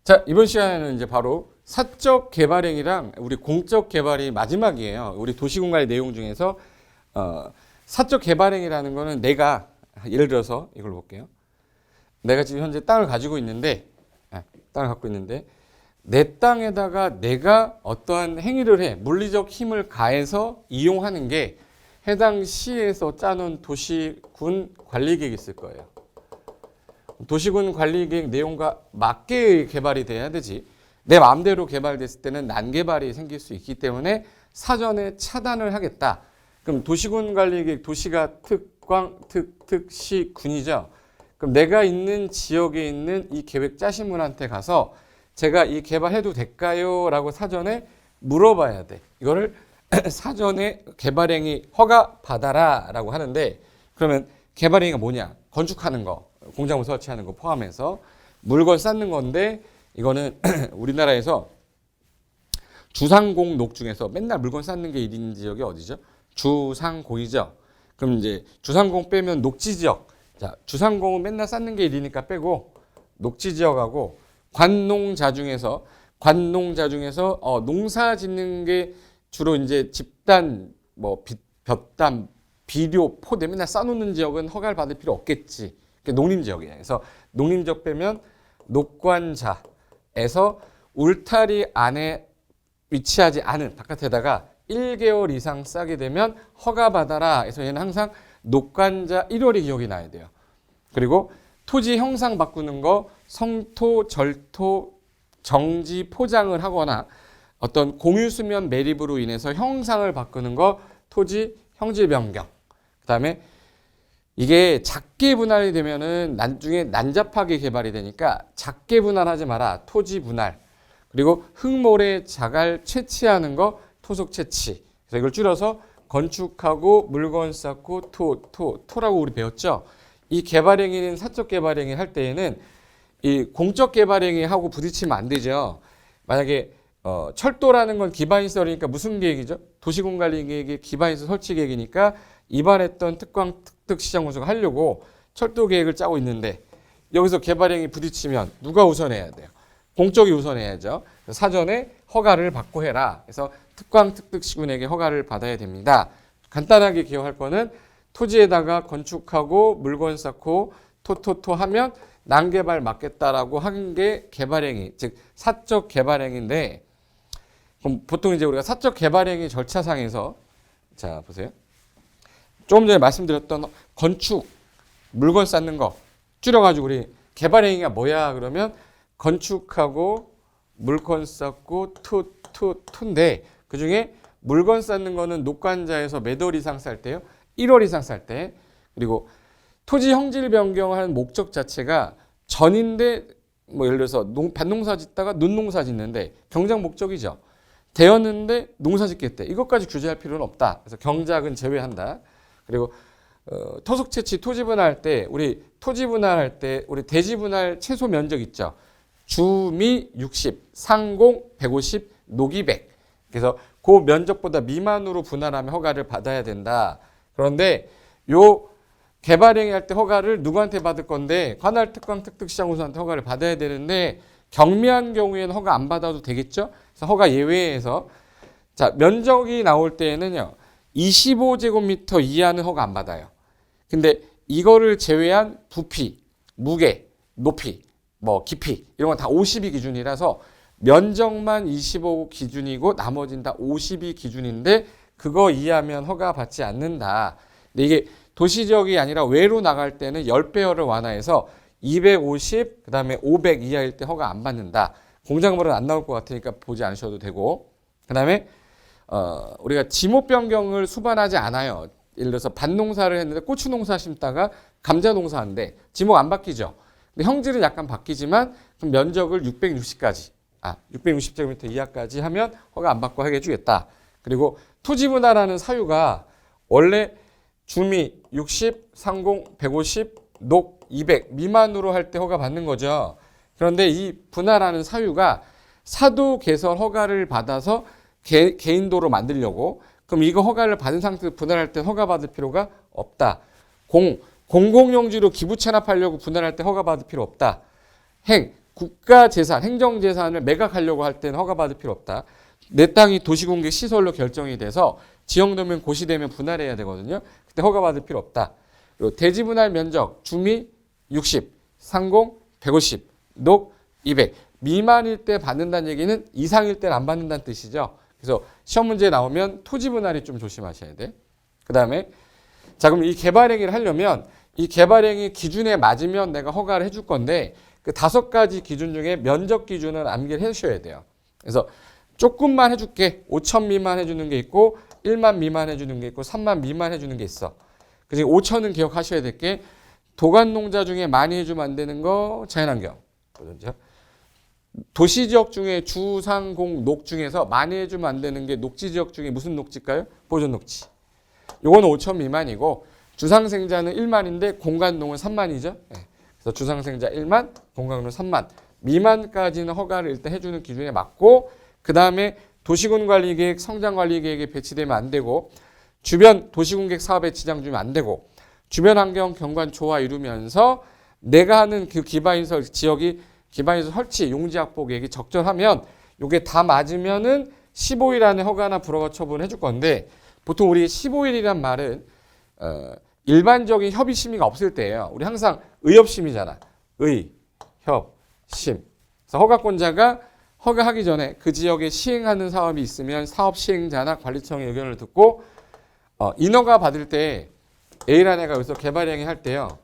자, 이번 시간에는 이제 바로 사적 개발행위랑 우리 공적 개발이 마지막이에요. 우리 도시공간의 내용 중에서 사적 개발행위라는 거는 내가 예를 들어서 이걸 볼게요. 내가 지금 현재 땅을 가지고 있는데 땅을 갖고 있는데 내 땅에다가 내가 어떠한 행위를 해 물리적 힘을 가해서 이용하는 게 해당 시에서 짜놓은 도시군 관리계획이 있을 거예요. 도시군 관리계획 내용과 맞게 개발이 돼야 되지. 내 마음대로 개발됐을 때는 난개발이 생길 수 있기 때문에 사전에 차단을 하겠다. 그럼 도시군 관리계획, 도시가 특시군이죠. 그럼 내가 있는 지역에 있는 이 계획 짜신 분한테 가서 제가 이 개발해도 될까요? 라고 사전에 물어봐야 돼. 이거를 사전에 개발행위 허가 받아라 라고 하는데, 그러면 개발행위가 뭐냐? 건축하는 거, 공작물 설치하는 거 포함해서 물건 쌓는 건데, 이거는 우리나라에서 주상공록 중에서 맨날 물건 쌓는 게 1인 지역이 어디죠? 주상공이죠. 그럼 이제 주상공 빼면 녹지지역. 자, 주상공은 맨날 쌓는 게 1이니까 빼고 녹지지역하고 관농자 중에서 농사 짓는 게 주로 이제 집단, 볕단, 비료, 포대 맨날 쌓아놓는 지역은 허가를 받을 필요 없겠지. 농림지역이에요. 그래서 농림지역 빼면 녹관자에서 울타리 안에 위치하지 않은 바깥에다가 1개월 이상 싸게 되면 허가받아라. 그래서 얘는 항상 녹관자 1월이 기억이 나야 돼요. 그리고 토지 형상 바꾸는 거 성토, 절토, 정지, 포장을 하거나 어떤 공유수면 매립으로 인해서 형상을 바꾸는 거 토지 형질 변경. 그다음에 이게 작게 분할이 되면은 나중에 난잡하게 개발이 되니까 작게 분할하지 마라. 토지 분할. 그리고 흙모래 자갈 채취하는 거 토속 채취. 그래서 이걸 줄여서 건축하고 물건 쌓고 토라고 우리 배웠죠. 이 개발행위는 사적 개발행위 할 때에는 이 공적 개발행위 하고 부딪히면 안 되죠. 만약에 철도라는 건 기반시설이니까 무슨 계획이죠? 도시공관리계획의 기반시설 설치 계획이니까 입안했던 특광특특시장건설을 하려고 철도 계획을 짜고 있는데 여기서 개발행위 부딪히면 누가 우선해야 돼요? 공적이 우선해야죠. 사전에 허가를 받고 해라. 그래서 특광특특시군에게 허가를 받아야 됩니다. 간단하게 기억할 거는 토지에다가 건축하고 물건 쌓고 토 하면 난개발 맞겠다라고 하는 게 개발행위, 즉 사적 개발행위인데, 그럼 보통 이제 우리가 사적 개발행위 절차상에서 자 보세요. 조금 전에 말씀드렸던 건축, 물건 쌓는 거 줄여가지고 우리 개발행위가 뭐야 그러면 건축하고 물건 쌓고 토인데 그중에 물건 쌓는 거는 녹관자에서 몇 월 이상 쌀 때요? 1월 이상 쌀 때. 그리고 토지 형질 변경하는 목적 자체가 전인데 예를 들어서 밭농사 짓다가 논농사 짓는데 경작 목적이죠. 되었는데 농사 짓겠대. 이것까지 규제할 필요는 없다. 그래서 경작은 제외한다. 그리고 토속 채취 토지 분할할 때 우리 토지 분할할 때 우리 대지 분할 최소 면적 있죠. 주미 60, 상공 150, 녹이 100. 그래서 그 면적보다 미만으로 분할하면 허가를 받아야 된다. 그런데 요 개발행위 할 때 허가를 누구한테 받을 건데 관할 특강 특특시장군수한테 허가를 받아야 되는데 경미한 경우에는 허가 안 받아도 되겠죠. 그래서 허가 예외에서 자 면적이 나올 때에는요 25제곱미터 이하는 허가 안 받아요. 근데 이거를 제외한 부피, 무게, 높이, 깊이 이런 건 다 50이 기준이라서 면적만 25 기준이고 나머지는 다 50이 기준인데 그거 이하면 허가 받지 않는다. 근데 이게 도시지역이 아니라 외로 나갈 때는 10배열을 완화해서 250, 그 다음에 500 이하일 때 허가 안 받는다. 공작물은 안 나올 것 같으니까 보지 않으셔도 되고. 그 다음에 우리가 지목 변경을 수반하지 않아요. 예를 들어서 밭농사를 했는데 고추 농사 심다가 감자 농사하는데 지목 안 바뀌죠. 근데 형질은 약간 바뀌지만 그럼 면적을 660제곱미터 이하까지 하면 허가 안 받고 하게 해주겠다. 그리고 토지 분할하는 사유가 원래 주미 60, 상공 150, 녹 200 미만으로 할 때 허가 받는 거죠. 그런데 이 분할하는 사유가 사도 개설 허가를 받아서 개인도로 만들려고 그럼 이거 허가를 받은 상태에서 분할할 때 허가 받을 필요가 없다. 공공용지로 기부 체납하려고 분할할 때 허가 받을 필요 없다. 행 국가 재산, 행정 재산을 매각하려고 할 때는 허가받을 필요 없다. 내 땅이 도시공개 시설로 결정이 돼서 지형도면 고시되면 분할해야 되거든요. 그때 허가받을 필요 없다. 그리고 대지 분할 면적 중위 60, 상공 150, 녹 200 미만일 때 받는다는 얘기는 이상일 때는 안 받는다는 뜻이죠. 그래서 시험 문제에 나오면 토지 분할이 좀 조심하셔야 돼. 그 다음에 자 그럼 이 개발행위를 하려면 이 개발행위 기준에 맞으면 내가 허가를 해줄 건데 그 5가지 기준 중에 면적 기준을 암기를 해주셔야 돼요. 그래서 조금만 해줄게. 5천 미만 해주는 게 있고 1만 미만 해주는 게 있고 3만 미만 해주는 게 있어. 그래서 5천은 기억하셔야 될 게 도간농자 중에 많이 해주면 안 되는 거 자연환경. 도시지역 중에 주상공 녹 중에서 많이 해주면 안 되는 게 녹지지역 중에 무슨 녹지일까요? 보존녹지. 요거는 5천 미만이고 주상생자는 1만인데 공간농은 3만이죠. 그래서 주상생자 1만, 공간농 3만. 미만까지는 허가를 일단 해주는 기준에 맞고 그 다음에 도시군관리계획, 성장관리계획에 배치되면 안 되고 주변 도시공객 사업에 지장 주면 안 되고 주변 환경 경관 조화 이루면서 내가 하는 그 기반시설 지역이 기반시설 설치 용지 확보 계획이 적절하면 이게 다 맞으면은 15일 안에 허가나 불허가 처분을 해줄 건데 보통 우리 15일이란 말은 일반적인 협의 심의가 없을 때예요. 우리 항상 의협 심의잖아. 의, 협, 심. 그래서 허가권자가 허가하기 전에 그 지역에 시행하는 사업이 있으면 사업 시행자나 관리청의 의견을 듣고 인허가 받을 때 A라는 애가 여기서 개발행위 할 때요.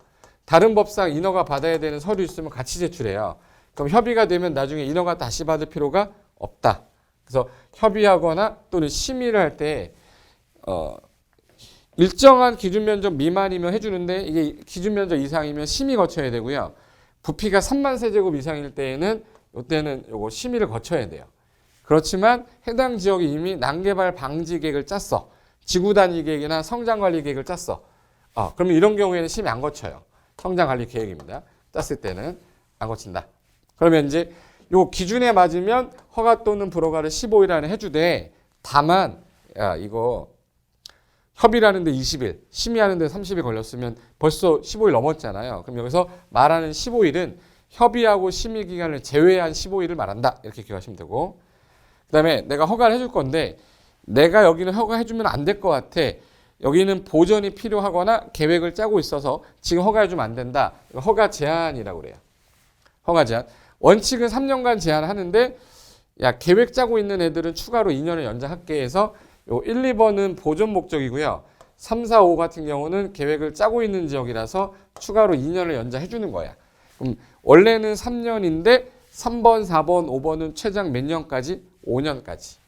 다른 법상 인허가 받아야 되는 서류 있으면 같이 제출해요. 그럼 협의가 되면 나중에 인허가 다시 받을 필요가 없다. 그래서 협의하거나 또는 심의를 할 때 일정한 기준 면적 미만이면 해주는데 이게 기준 면적 이상이면 심의 거쳐야 되고요. 부피가 3만 세제곱 이상일 때에는 이때는 요거 심의를 거쳐야 돼요. 그렇지만 해당 지역이 이미 난개발 방지 계획을 짰어. 지구 단위 계획이나 성장 관리 계획을 짰어. 그러면 이런 경우에는 심의 안 거쳐요. 성장 관리 계획입니다. 짰을 때는 안 거친다. 그러면 이제 요 기준에 맞으면 허가 또는 불허가를 15일 안에 해주되 다만 이거 협의하는데 20일, 심의하는데 30일 걸렸으면 벌써 15일 넘었잖아요. 그럼 여기서 말하는 15일은 협의하고 심의 기간을 제외한 15일을 말한다. 이렇게 기억하시면 되고 그 다음에 내가 허가를 해줄 건데 내가 여기는 허가해주면 안 될 것 같아. 여기는 보전이 필요하거나 계획을 짜고 있어서 지금 허가해주면 안 된다. 허가 제한이라고 그래요. 허가 제한. 원칙은 3년간 제한하는데 계획 짜고 있는 애들은 추가로 2년을 연장할게 해서 요 1, 2번은 보존 목적이고요. 3, 4, 5 같은 경우는 계획을 짜고 있는 지역이라서 추가로 2년을 연장해 주는 거야. 그럼 원래는 3년인데 3번, 4번, 5번은 최장 몇 년까지? 5년까지.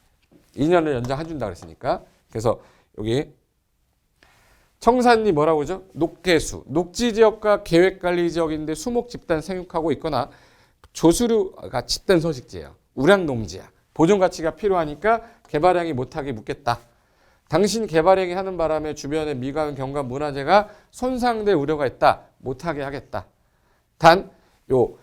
2년을 연장해 준다 그랬으니까. 그래서 여기 청산리 뭐라고 그러죠? 녹개수. 녹지지역과 계획관리지역인데 수목 집단 생육하고 있거나 조수류가 집단 서식지예요. 우량농지야. 보존 가치가 필요하니까 개발행위 못하게 묻겠다. 당신 개발행위 하는 바람에 주변의 미관, 경관, 문화재가 손상될 우려가 있다. 못하게 하겠다. 단 요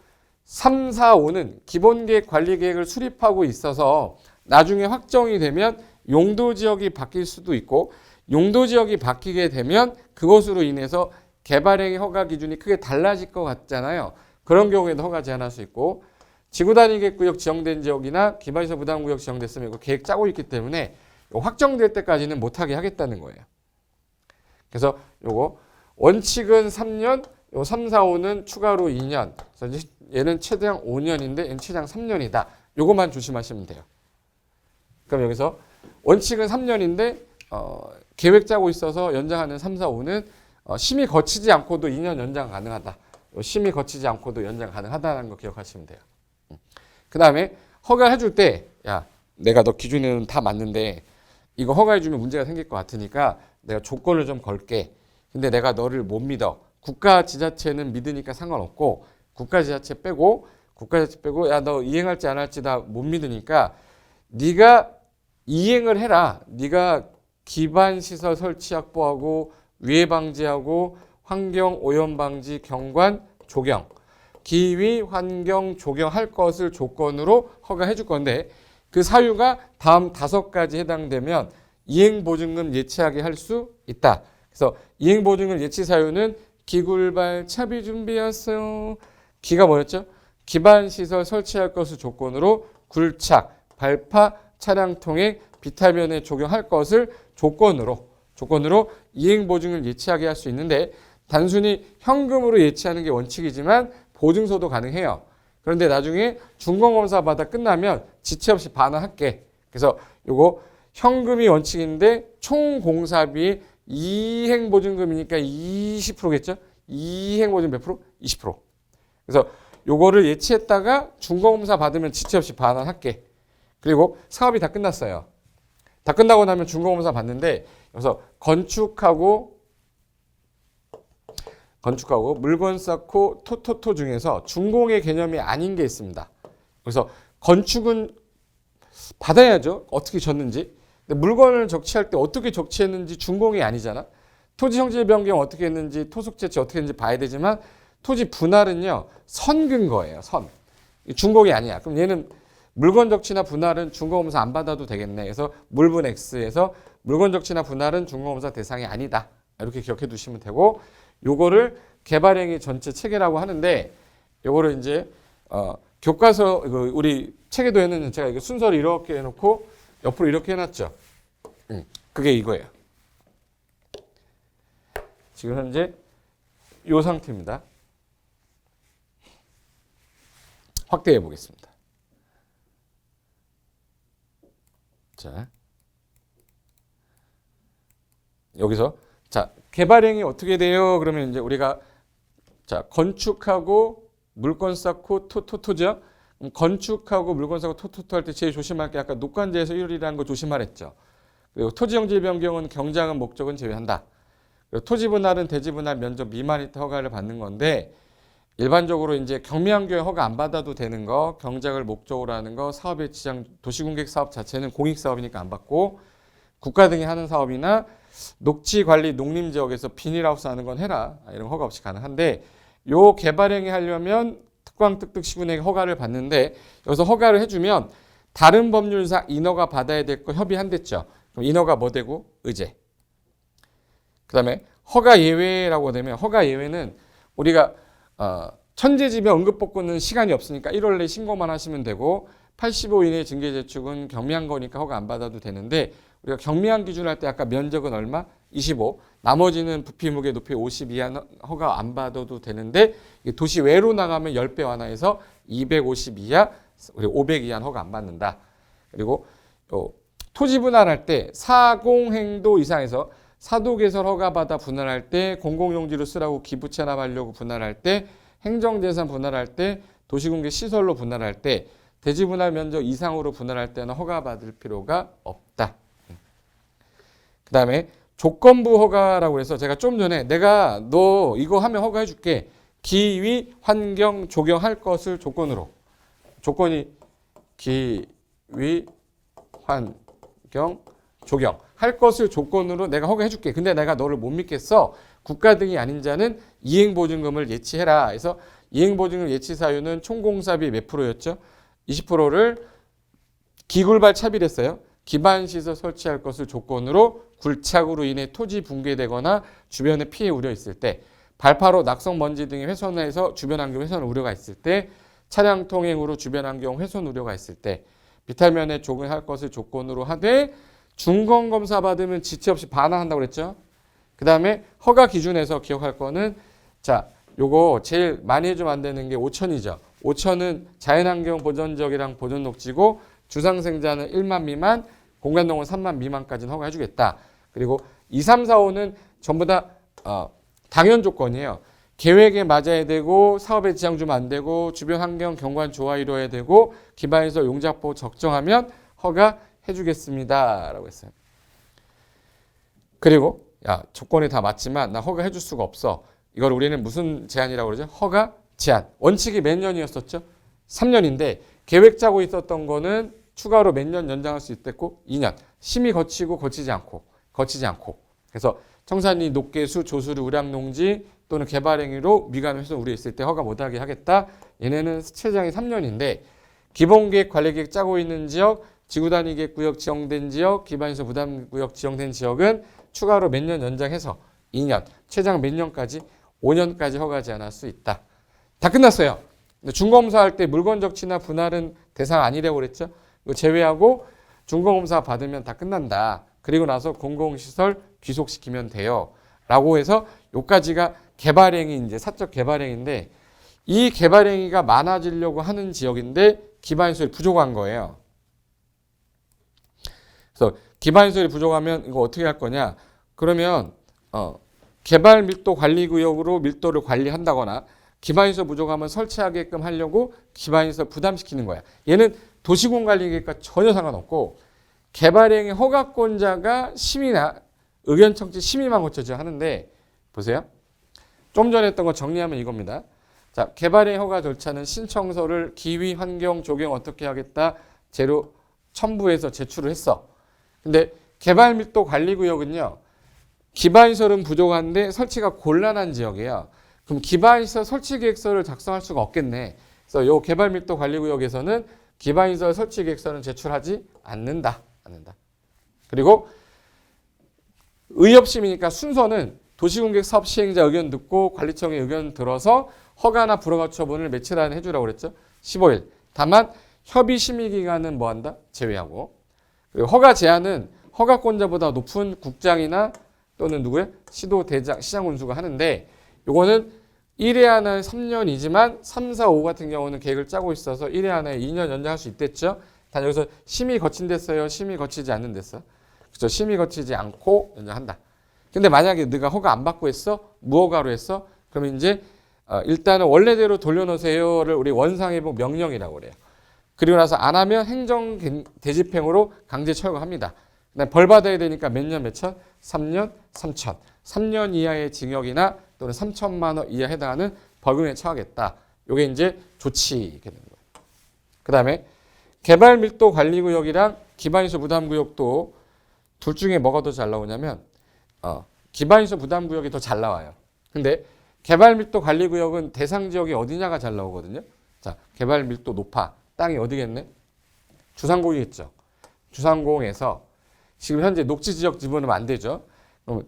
3, 4, 5는 기본계획, 관리계획을 수립하고 있어서 나중에 확정이 되면 용도지역이 바뀔 수도 있고 용도지역이 바뀌게 되면 그것으로 인해서 개발행위 허가 기준이 크게 달라질 것 같잖아요. 그런 경우에도 허가 제한할 수 있고 지구단위계획구역 지정된 지역이나 기반시설 부담구역 지정됐으면 이거 계획 짜고 있기 때문에 확정될 때까지는 못하게 하겠다는 거예요. 그래서 요거 원칙은 3년, 요 3, 4, 5는 추가로 2년. 그래서 얘는 최장 5년인데 얘는 최장 3년이다. 요것만 조심하시면 돼요. 그럼 여기서 원칙은 3년인데 계획 짜고 있어서 연장하는 3, 4, 5는 심의 거치지 않고도 2년 연장 가능하다. 심의 거치지 않고도 연장 가능하다는 거 기억하시면 돼요. 그 다음에 허가해 줄 때, 내가 너 기준에는 다 맞는데 이거 허가해 주면 문제가 생길 것 같으니까 내가 조건을 좀 걸게. 근데 내가 너를 못 믿어. 국가 지자체는 믿으니까 상관없고 국가 지자체 빼고 너 이행할지 안 할지 다 못 믿으니까 네가 이행을 해라. 네가 기반 시설 설치 확보하고 위해 방지하고 환경 오염 방지 경관 조경 기위 환경 조경할 것을 조건으로 허가해 줄 건데 그 사유가 다음 5가지 해당되면 이행보증금 예치하게 할 수 있다. 그래서 이행보증금 예치 사유는 기굴발 차비 준비였어요. 기가 뭐였죠? 기반 시설 설치할 것을 조건으로 굴착, 발파, 차량 통행, 비탈면에 적용할 것을 조건으로 이행 보증을 예치하게 할 수 있는데 단순히 현금으로 예치하는 게 원칙이지만 보증서도 가능해요. 그런데 나중에 준공검사 받아 끝나면 지체 없이 반환할게. 그래서 요거 현금이 원칙인데 총 공사비 이행 보증금이니까 20%겠죠? 이행 보증 몇 프로? 20%. 그래서 요거를 예치했다가 준공검사 받으면 지체 없이 반환할게. 그리고 사업이 다 끝났어요. 다 끝나고 나면 준공검사 받는데 여기서 건축하고 물건 쌓고 토토토 중에서 준공의 개념이 아닌 게 있습니다. 그래서 건축은 받아야죠. 어떻게 졌는지. 근데 물건을 적치할 때 어떻게 적치했는지 준공이 아니잖아. 토지 형질 변경 어떻게 했는지, 토속 제치 어떻게 했는지 봐야 되지만 토지 분할은요. 선 근거예요. 선. 준공이 아니야. 그럼 얘는 물건 적치나 분할은 준공검사 안 받아도 되겠네. 그래서 물분 X에서 물건 적치나 분할은 준공검사 대상이 아니다. 이렇게 기억해 두시면 되고 요거를 개발행위 전체 체계라고 하는데 요거를 이제 교과서 우리 체계도 해는 제가 이거 순서를 이렇게 해놓고 옆으로 이렇게 해놨죠. 그게 이거예요. 지금 현재 요 상태입니다. 확대해 보겠습니다. 자, 여기서 자 개발행위 어떻게 돼요? 그러면 이제 우리가 자 건축하고 물건 쌓고 토토토죠. 건축하고 물건 쌓고 토토토 할 때 제일 조심할 게 아까 녹관제에서 1월이라는 거 조심하랬죠. 그리고 토지형질 변경은 경장은 목적은 제외한다. 그리고 토지 분할은 대지 분할 면적 미만일 때 허가를 받는 건데 일반적으로 이제 경미환경 허가 안 받아도 되는 거, 경작을 목적으로 하는 거, 사업의 지장, 도시공객 사업 자체는 공익 사업이니까 안 받고 국가 등이 하는 사업이나 녹지 관리 농림지역에서 비닐하우스 하는 건 해라. 이런 허가 없이 가능한데 요 개발행위 하려면 특광특특시군에게 허가를 받는데 여기서 허가를 해주면 다른 법률상 인허가 받아야 될 거 협의한댔죠. 그럼 인허가 뭐 되고? 의제. 그 다음에 허가 예외라고 되면 허가 예외는 우리가 천재지변 응급복구는 시간이 없으니까 1월 내에 신고만 하시면 되고 85 이내 증계 제축은 경미한 거니까 허가 안 받아도 되는데 우리가 경미한 기준 할 때 아까 면적은 얼마? 25. 나머지는 부피 무게 높이 50 이하는 허가 안 받아도 되는데 도시 외로 나가면 10배 완화해서 250 이하, 그리고 500 이하는 허가 안 받는다. 그리고 토지 분할할 때 사공행도 이상에서 사도개설 허가받아 분할할 때 공공용지로 쓰라고 기부 체납하려고 분할할 때 행정재산 분할할 때 도시공개 시설로 분할할 때 대지 분할 면적 이상으로 분할할 때는 허가받을 필요가 없다. 그 다음에 조건부 허가라고 해서 제가 좀 전에 내가 너 이거 하면 허가해 줄게. 기위, 환경, 조경할 것을 조건으로. 조건이 기위, 환경, 조경. 할 것을 조건으로 내가 허가해 줄게. 근데 내가 너를 못 믿겠어. 국가 등이 아닌 자는 이행보증금을 예치해라. 그래서 이행보증금 예치 사유는 총공사비 몇 프로였죠? 20%를 기굴발 차비했어요. 기반시설 설치할 것을 조건으로 굴착으로 인해 토지 붕괴되거나 주변에 피해 우려 있을 때, 발파로 낙성 먼지 등의 훼손해서 주변 환경 훼손 우려가 있을 때, 차량 통행으로 주변 환경 훼손 우려가 있을 때, 비탈면에 적용할 것을 조건으로 하되 준공검사 받으면 지체 없이 반환한다고 그랬죠. 그 다음에 허가 기준에서 기억할 거는 자 요거 제일 많이 해주면 안 되는 게 5천이죠. 5천은 자연환경 보전지역이랑 보전녹지고 주상생자는 1만 미만, 공간농은 3만 미만까지는 허가해주겠다. 그리고 2, 3, 4, 5는 전부 다 당연 조건이에요. 계획에 맞아야 되고 사업에 지장 주면 안 되고 주변 환경 경관 조화 이루어야 되고 기반시설 용적보 적정하면 허가해주겠습니다. 라고 했어요. 그리고 야 조건이 다 맞지만 나 허가해 줄 수가 없어. 이걸 우리는 무슨 제한이라고 그러죠? 허가 제한. 원칙이 몇 년이었었죠? 3년인데 계획 짜고 있었던 거는 추가로 몇 년 연장할 수 있댔고 2년. 심의 거치고 거치지 않고. 그래서 청산리, 녹개수, 조수루, 우량농지 또는 개발행위로 미관 훼손 우려 있을 때 허가 못하게 하겠다. 얘네는 최장이 3년인데 기본계획, 관리계획 짜고 있는 지역, 지구단위계획 구역 지정된 지역, 기반시설 부담구역 지정된 지역은 추가로 몇 년 연장해서 2년, 최장 몇 년까지? 5년까지 허가 제한할 수 있다. 다 끝났어요. 근데 중검사할 때 물건 적치나 분할은 대상 아니라고 그랬죠. 이거 제외하고 중검사 받으면 다 끝난다. 그리고 나서 공공시설 귀속시키면 돼요. 라고 해서 요까지가 개발행위, 이제 사적 개발행위인데 이 개발행위가 많아지려고 하는 지역인데 기반시설이 부족한 거예요. 그래서 기반시설이 부족하면 이거 어떻게 할 거냐? 그러면 개발 밀도 관리 구역으로 밀도를 관리한다거나 기반시설 부족하면 설치하게끔 하려고 기반시설 부담시키는 거야. 얘는 도시공 관리 계획과 전혀 상관없고 개발행위 허가권자가 심의나 의견 청취 심의만 거쳐져 하는데 보세요. 좀 전에 했던 거 정리하면 이겁니다. 자, 개발행위 허가 절차는 신청서를 기후, 환경, 조경 어떻게 하겠다 제로 첨부해서 제출을 했어. 근데 개발 밀도 관리 구역은요. 기반시설은 부족한데 설치가 곤란한 지역이에요. 그럼 기반시설 설치 계획서를 작성할 수가 없겠네. 그래서 이 개발 밀도 관리 구역에서는 기반시설 설치 계획서는 제출하지 않는다. 그리고 의협심이니까 순서는 도시공객 사업 시행자 의견 듣고 관리청의 의견 들어서 허가나 불허가 처분을 며칠 안에 해주라고 그랬죠. 15일. 다만 협의 심의 기간은 뭐 한다? 제외하고. 그리고 허가 제한은 허가권자보다 높은 국장이나 또는 누구예요? 시도대장, 시장군수가 하는데 요거는 1회 하나에 3년이지만 3, 4, 5 같은 경우는 계획을 짜고 있어서 1회 하나에 2년 연장할 수 있댔죠. 단 여기서 심의 거친 데써요? 심의 거치지 않는 데써? 그렇죠. 심의 거치지 않고 연장한다. 근데 만약에 네가 허가 안 받고 했어? 무허가로 했어? 그러면 이제 일단은 원래대로 돌려놓으세요를 우리 원상회복 명령이라고 그래요. 그리고 나서 안 하면 행정 대집행으로 강제 철거합니다. 벌 받아야 되니까 몇 년 몇천? 3년 3천. 3년 이하의 징역이나 또는 3천만 원 이하 해당하는 벌금에 처하겠다. 이게 이제 조치 되는 거예요. 그 다음에 개발 밀도 관리 구역이랑 기반시설 부담 구역도 둘 중에 뭐가 더 잘 나오냐면 기반시설 부담 구역이 더 잘 나와요. 근데 개발 밀도 관리 구역은 대상 지역이 어디냐가 잘 나오거든요. 자, 개발 밀도 높아. 땅이 어디겠네? 주상공이겠죠. 주상공에서 지금 현재 녹지 지역 집어넣으면 안 되죠.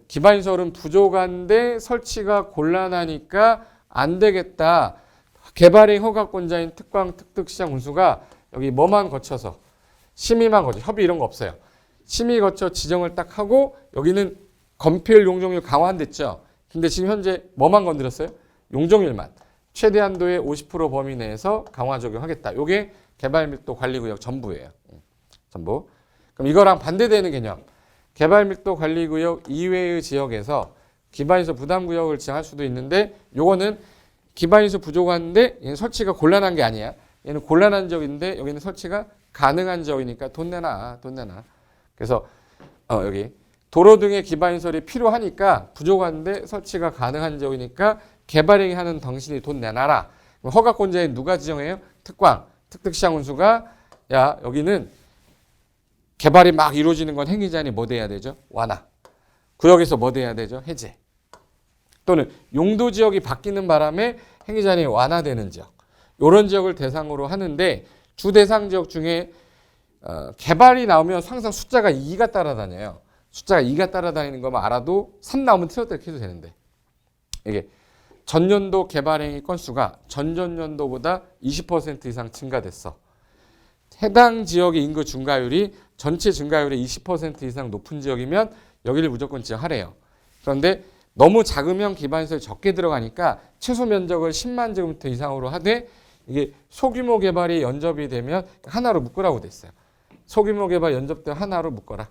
기반시설은 부족한데 설치가 곤란하니까 안 되겠다. 개발행 허가권자인 특광, 특특, 시장, 군수가 여기 뭐만 거쳐서 심의만 거쳐. 협의 이런 거 없어요. 심의 거쳐 지정을 딱 하고 여기는 건폐율, 용적률 강화됐죠. 근데 지금 현재 뭐만 건드렸어요? 용적률만. 최대 한도의 50% 범위 내에서 강화 적용하겠다. 이게 개발 밀도 관리 구역 전부예요. 전부. 그럼 이거랑 반대되는 개념. 개발 밀도 관리 구역 이외의 지역에서 기반시설 부담 구역을 지정할 수도 있는데 요거는 기반시설 부족한데 얘는 설치가 곤란한 게 아니야. 얘는 곤란한 지역인데 여기는 설치가 가능한 지역이니까 돈 내놔. 그래서 여기 도로 등의 기반시설이 필요하니까 부족한데 설치가 가능한 지역이니까 개발행위 하는 당신이 돈 내놔라. 허가권자인 누가 지정해요? 특광, 특특시장군수가 야 여기는 개발이 막 이루어지는 건 행위자니 뭐 돼야 되죠? 완화. 구역에서 뭐 돼야 되죠? 해제. 또는 용도 지역이 바뀌는 바람에 행위자니 완화되는 지역. 이런 지역을 대상으로 하는데 주 대상 지역 중에 개발이 나오면 항상 숫자가 2가 따라다녀요. 숫자가 2가 따라다니는 것만 알아도 3 나오면 틀렸다 이렇게 해도 되는데 이게 전년도 개발행위 건수가 전전년도보다 20% 이상 증가됐어. 해당 지역의 인구 증가율이 전체 증가율의 20% 이상 높은 지역이면 여기를 무조건 지정하래요. 그런데 너무 작으면 기반시설이 적게 들어가니까 최소 면적을 10만 제곱미터 이상으로 하되 이게 소규모 개발이 연접이 되면 하나로 묶으라고 됐어요. 소규모 개발 연접된 하나로 묶어라.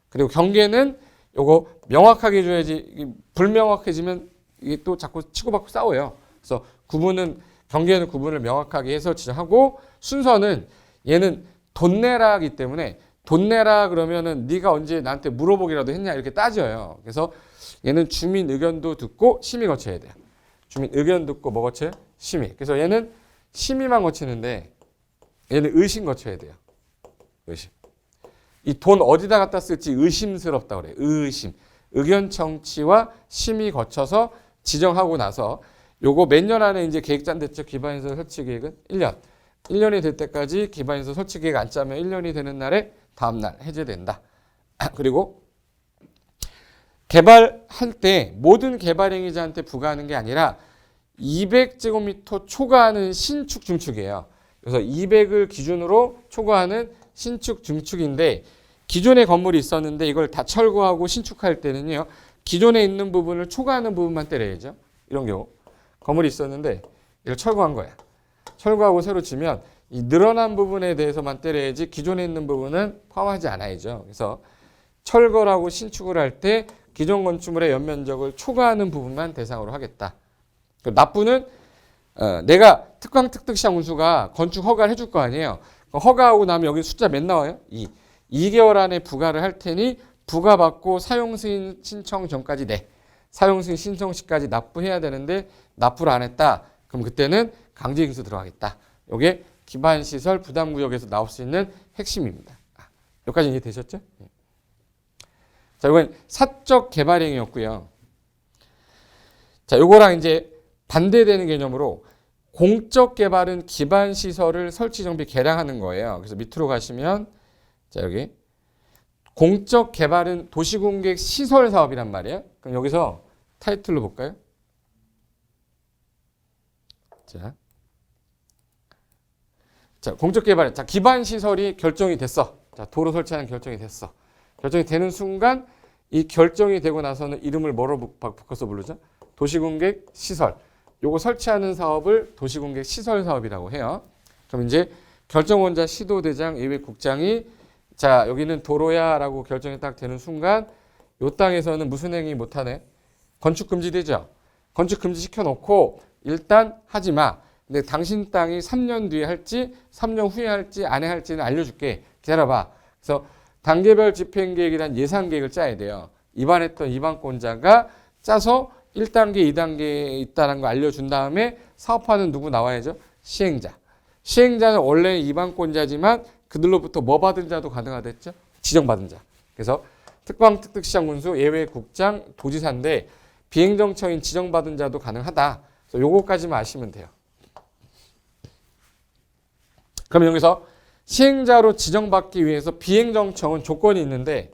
그리고 경계는 요거 명확하게 줘야지 불명확해지면 이게 또 자꾸 치고받고 싸워요. 그래서 경계는 구분을 명확하게 해서 지정하고 순서는 얘는 돈 내라기 때문에 돈 내라 그러면은 네가 언제 나한테 물어보기라도 했냐 이렇게 따져요. 그래서 얘는 주민 의견도 듣고 심의 거쳐야 돼요. 주민 의견 듣고 뭐 거쳐요? 심의. 그래서 얘는 심의만 거치는데 얘는 의심 거쳐야 돼요. 의심. 이 돈 어디다 갖다 쓸지 의심스럽다 그래요. 의심. 의견 청취와 심의 거쳐서 지정하고 나서 요거 몇 년 안에 이제 계획 짠댔죠. 기반시설 설치 계획은 1년. 1년이 될 때까지 기반시설 설치 계획 안 짜면 1년이 되는 날에 다음 날 해제된다. 그리고 개발할 때 모든 개발 행위자한테 부과하는 게 아니라 200제곱미터 초과하는 신축 증축이에요. 그래서 200을 기준으로 초과하는 신축 증축인데 기존에 건물이 있었는데 이걸 다 철거하고 신축할 때는요. 기존에 있는 부분을 초과하는 부분만 때려야죠. 이런 경우. 건물이 있었는데 이걸 철거한 거야. 철거하고 새로 지면 이 늘어난 부분에 대해서만 때려야지 기존에 있는 부분은 포함하지 않아야죠. 그래서 철거하고 신축을 할 때 기존 건축물의 연면적을 초과하는 부분만 대상으로 하겠다. 납부는 내가 특강특특시장 운수가 건축 허가를 해줄 거 아니에요. 허가하고 나면 여기 숫자 몇 나와요? 2. 2개월 안에 부과를 할 테니 부과받고 사용승인 신청 전까지 내. 사용승인 신청 시까지 납부해야 되는데 납부를 안 했다. 그럼 그때는 강제징수 들어가겠다. 이게 기반시설 부담구역에서 나올 수 있는 핵심입니다. 여기까지 이해되셨죠? 자, 이건 사적 개발행위였고요. 자, 요거랑 이제 반대되는 개념으로 공적 개발은 기반 시설을 설치 정비 개량하는 거예요. 그래서 밑으로 가시면 자, 여기 공적 개발은 도시공객 시설 사업이란 말이에요. 그럼 여기서 타이틀로 볼까요? 자, 공적 개발. 자, 기반 시설이 결정이 됐어. 자, 도로 설치하는 결정이 됐어. 결정이 되는 순간 이 결정이 되고 나서는 이름을 뭐로 바꿔서 부르죠? 도시공객 시설. 요거 설치하는 사업을 도시공객 시설 사업이라고 해요. 그럼 이제 결정원자 시도대장 예외국장이 자, 여기는 도로야라고 결정이 딱 되는 순간 요 땅에서는 무슨 행위 못하네? 건축 금지되죠. 건축 금지 시켜놓고 일단 하지 마. 근데 당신 땅이 3년 뒤에 할지 3년 후에 할지 안 할지는 알려줄게. 기다려봐. 그래서 단계별 집행계획이란 예산계획을 짜야 돼요. 입안했던 입안권자가 짜서 1단계, 2단계에 있다는 거 알려준 다음에 사업화는 누구 나와야죠? 시행자. 시행자는 원래 입안권자지만 그들로부터 뭐 받은 자도 가능하댔죠? 지정받은 자. 그래서 특광특특시장 군수, 예외국장, 도지사인데 비행정처인 지정받은 자도 가능하다. 그래서 요거까지만 아시면 돼요. 그럼 여기서 시행자로 지정받기 위해서 비행정청은 조건이 있는데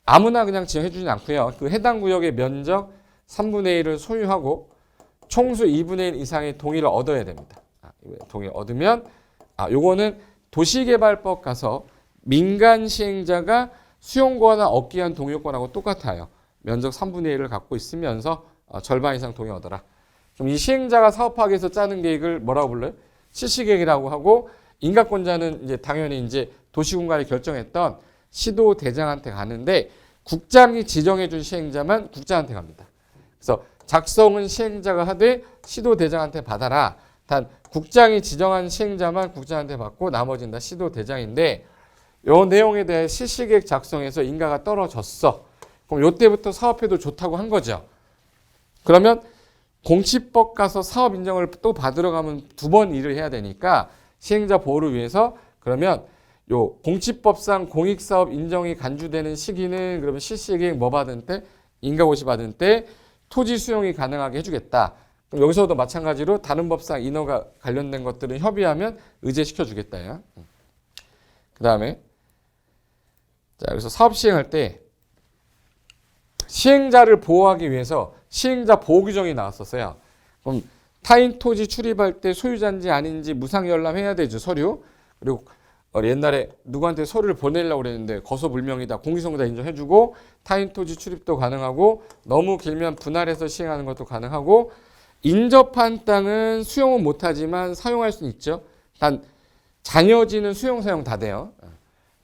아무나 그냥 지정해주진 않고요. 그 해당 구역의 면적 3분의 1을 소유하고 총수 2분의 1 이상의 동의를 얻어야 됩니다. 동의를 얻으면 요거는 도시개발법 가서 민간 시행자가 수용권이나 얻기 위한 동의권하고 똑같아요. 면적 3분의 1을 갖고 있으면서 절반 이상 동의 얻어라. 그럼 이 시행자가 사업하기 위해서 짜는 계획을 뭐라고 불러요? 실시계획이라고 하고 인가권자는 이제 당연히 이제 도시공간이 결정했던 시도대장한테 가는데 국장이 지정해준 시행자만 국장한테 갑니다. 그래서 작성은 시행자가 하되 시도대장한테 받아라. 단 국장이 지정한 시행자만 국장한테 받고 나머지는 다 시도대장인데 요 내용에 대해 실시계획 작성에서 인가가 떨어졌어. 그럼 요때부터 사업해도 좋다고 한 거죠. 그러면 공시법 가서 사업 인정을 또 받으러 가면 2번 일을 해야 되니까 시행자 보호를 위해서 그러면 요 공시법상 공익사업 인정이 간주되는 시기는 그러면 실시계획 뭐 받은 때? 인가고시 받은 때 토지 수용이 가능하게 해주겠다. 그럼 여기서도 마찬가지로 다른 법상 인허가 관련된 것들은 협의하면 의제시켜 주겠다. 그 다음에 자 그래서 사업 시행할 때 시행자를 보호하기 위해서 시행자 보호 규정이 나왔었어요. 그럼 타인 토지 출입할 때 소유자인지 아닌지 무상열람해야 되죠. 서류. 그리고 옛날에 누구한테 서류를 보내려고 그랬는데 거소불명이다. 공기성다 인정해주고 타인 토지 출입도 가능하고 너무 길면 분할해서 시행하는 것도 가능하고 인접한 땅은 수용은 못하지만 사용할 수는 있죠. 단 잔여지는 수용 사용 다 돼요.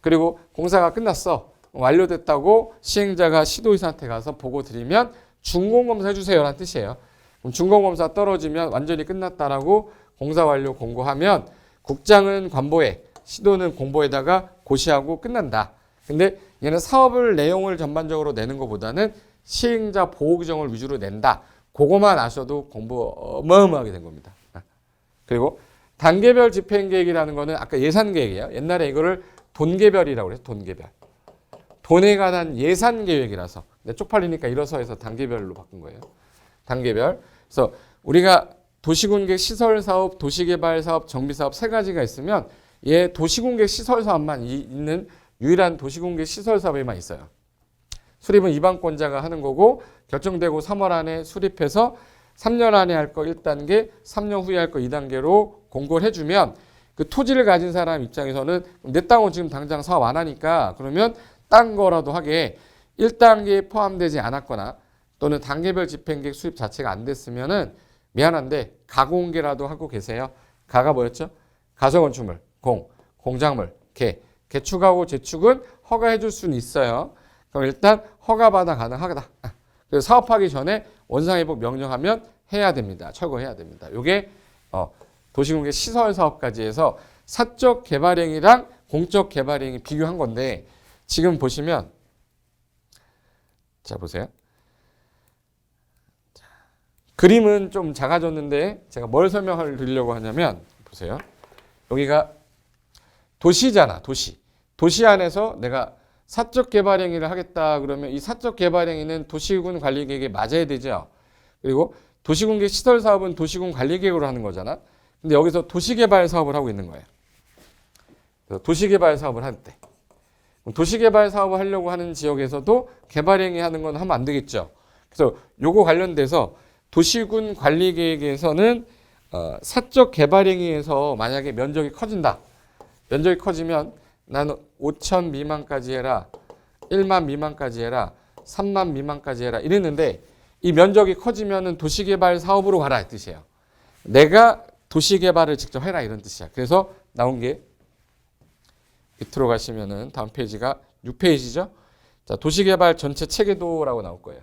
그리고 공사가 끝났어. 완료됐다고 시행자가 시도의사한테 가서 보고 드리면 준공검사 해주세요 라는 뜻이에요. 그럼 준공검사 떨어지면 완전히 끝났다라고 공사 완료 공고하면 국장은 관보에 시도는 공보에다가 고시하고 끝난다. 근데 얘는 사업을 내용을 전반적으로 내는 것보다는 시행자 보호 규정을 위주로 낸다. 그거만 아셔도 공부 어마어마하게 된 겁니다. 그리고 단계별 집행계획이라는 거는 아까 예산계획이에요. 옛날에 이거를 돈계별이라고 그래서 돈계별. 돈에 관한 예산계획이라서. 근데 쪽팔리니까 일어서 해서 단계별로 바꾼 거예요. 단계별. 그래서 우리가 도시공객 시설사업, 도시개발사업, 정비사업 세 가지가 있으면 얘 도시공객 시설사업만 있는 유일한 도시공객 시설사업에만 있어요. 수립은 입안권자가 하는 거고 결정되고 3월 안에 수립해서 3년 안에 할 거 1단계, 3년 후에 할 거 2단계로 공고를 해주면 그 토지를 가진 사람 입장에서는 내 땅은 지금 당장 사업 안 하니까 그러면 딴 거라도 하게 1단계에 포함되지 않았거나 또는 단계별 집행계획 수립 자체가 안 됐으면은 미안한데 가공개라도 하고 계세요. 가가 뭐였죠? 가설건축물, 공작물, 개축하고 재축은 허가해 줄 수는 있어요. 그럼 일단 허가받아 가능하다. 그래서 사업하기 전에 원상회복 명령하면 해야 됩니다. 철거해야 됩니다. 요게 도시공개 시설 사업까지 해서 사적 개발행위랑 공적 개발행위 비교한 건데 지금 보시면 자 보세요. 자, 그림은 좀 작아졌는데 제가 뭘 설명을 드리려고 하냐면 보세요. 여기가 도시잖아. 도시 안에서 내가 사적 개발 행위를 하겠다 그러면 이 사적 개발 행위는 도시군 관리계획에 맞아야 되죠. 그리고 도시공개 시설 사업은 도시군 관리계획으로 하는 거잖아. 근데 여기서 도시개발 사업을 하고 있는 거예요. 그래서 도시개발 사업을 할 때 도시개발 사업을 하려고 하는 지역에서도 개발 행위 하는 건 하면 안 되겠죠. 그래서 요거 관련돼서 도시군 관리계획에서는 사적 개발 행위에서 만약에 면적이 커진다. 면적이 커지면 나는 5천 미만까지 해라. 1만 미만까지 해라. 3만 미만까지 해라. 이랬는데 이 면적이 커지면은 도시개발 사업으로 가라 이 뜻이에요. 내가 도시개발을 직접 해라 이런 뜻이야. 그래서 나온 게 밑으로 가시면은 다음 페이지가 6페이지죠. 자, 도시개발 전체 체계도라고 나올 거예요.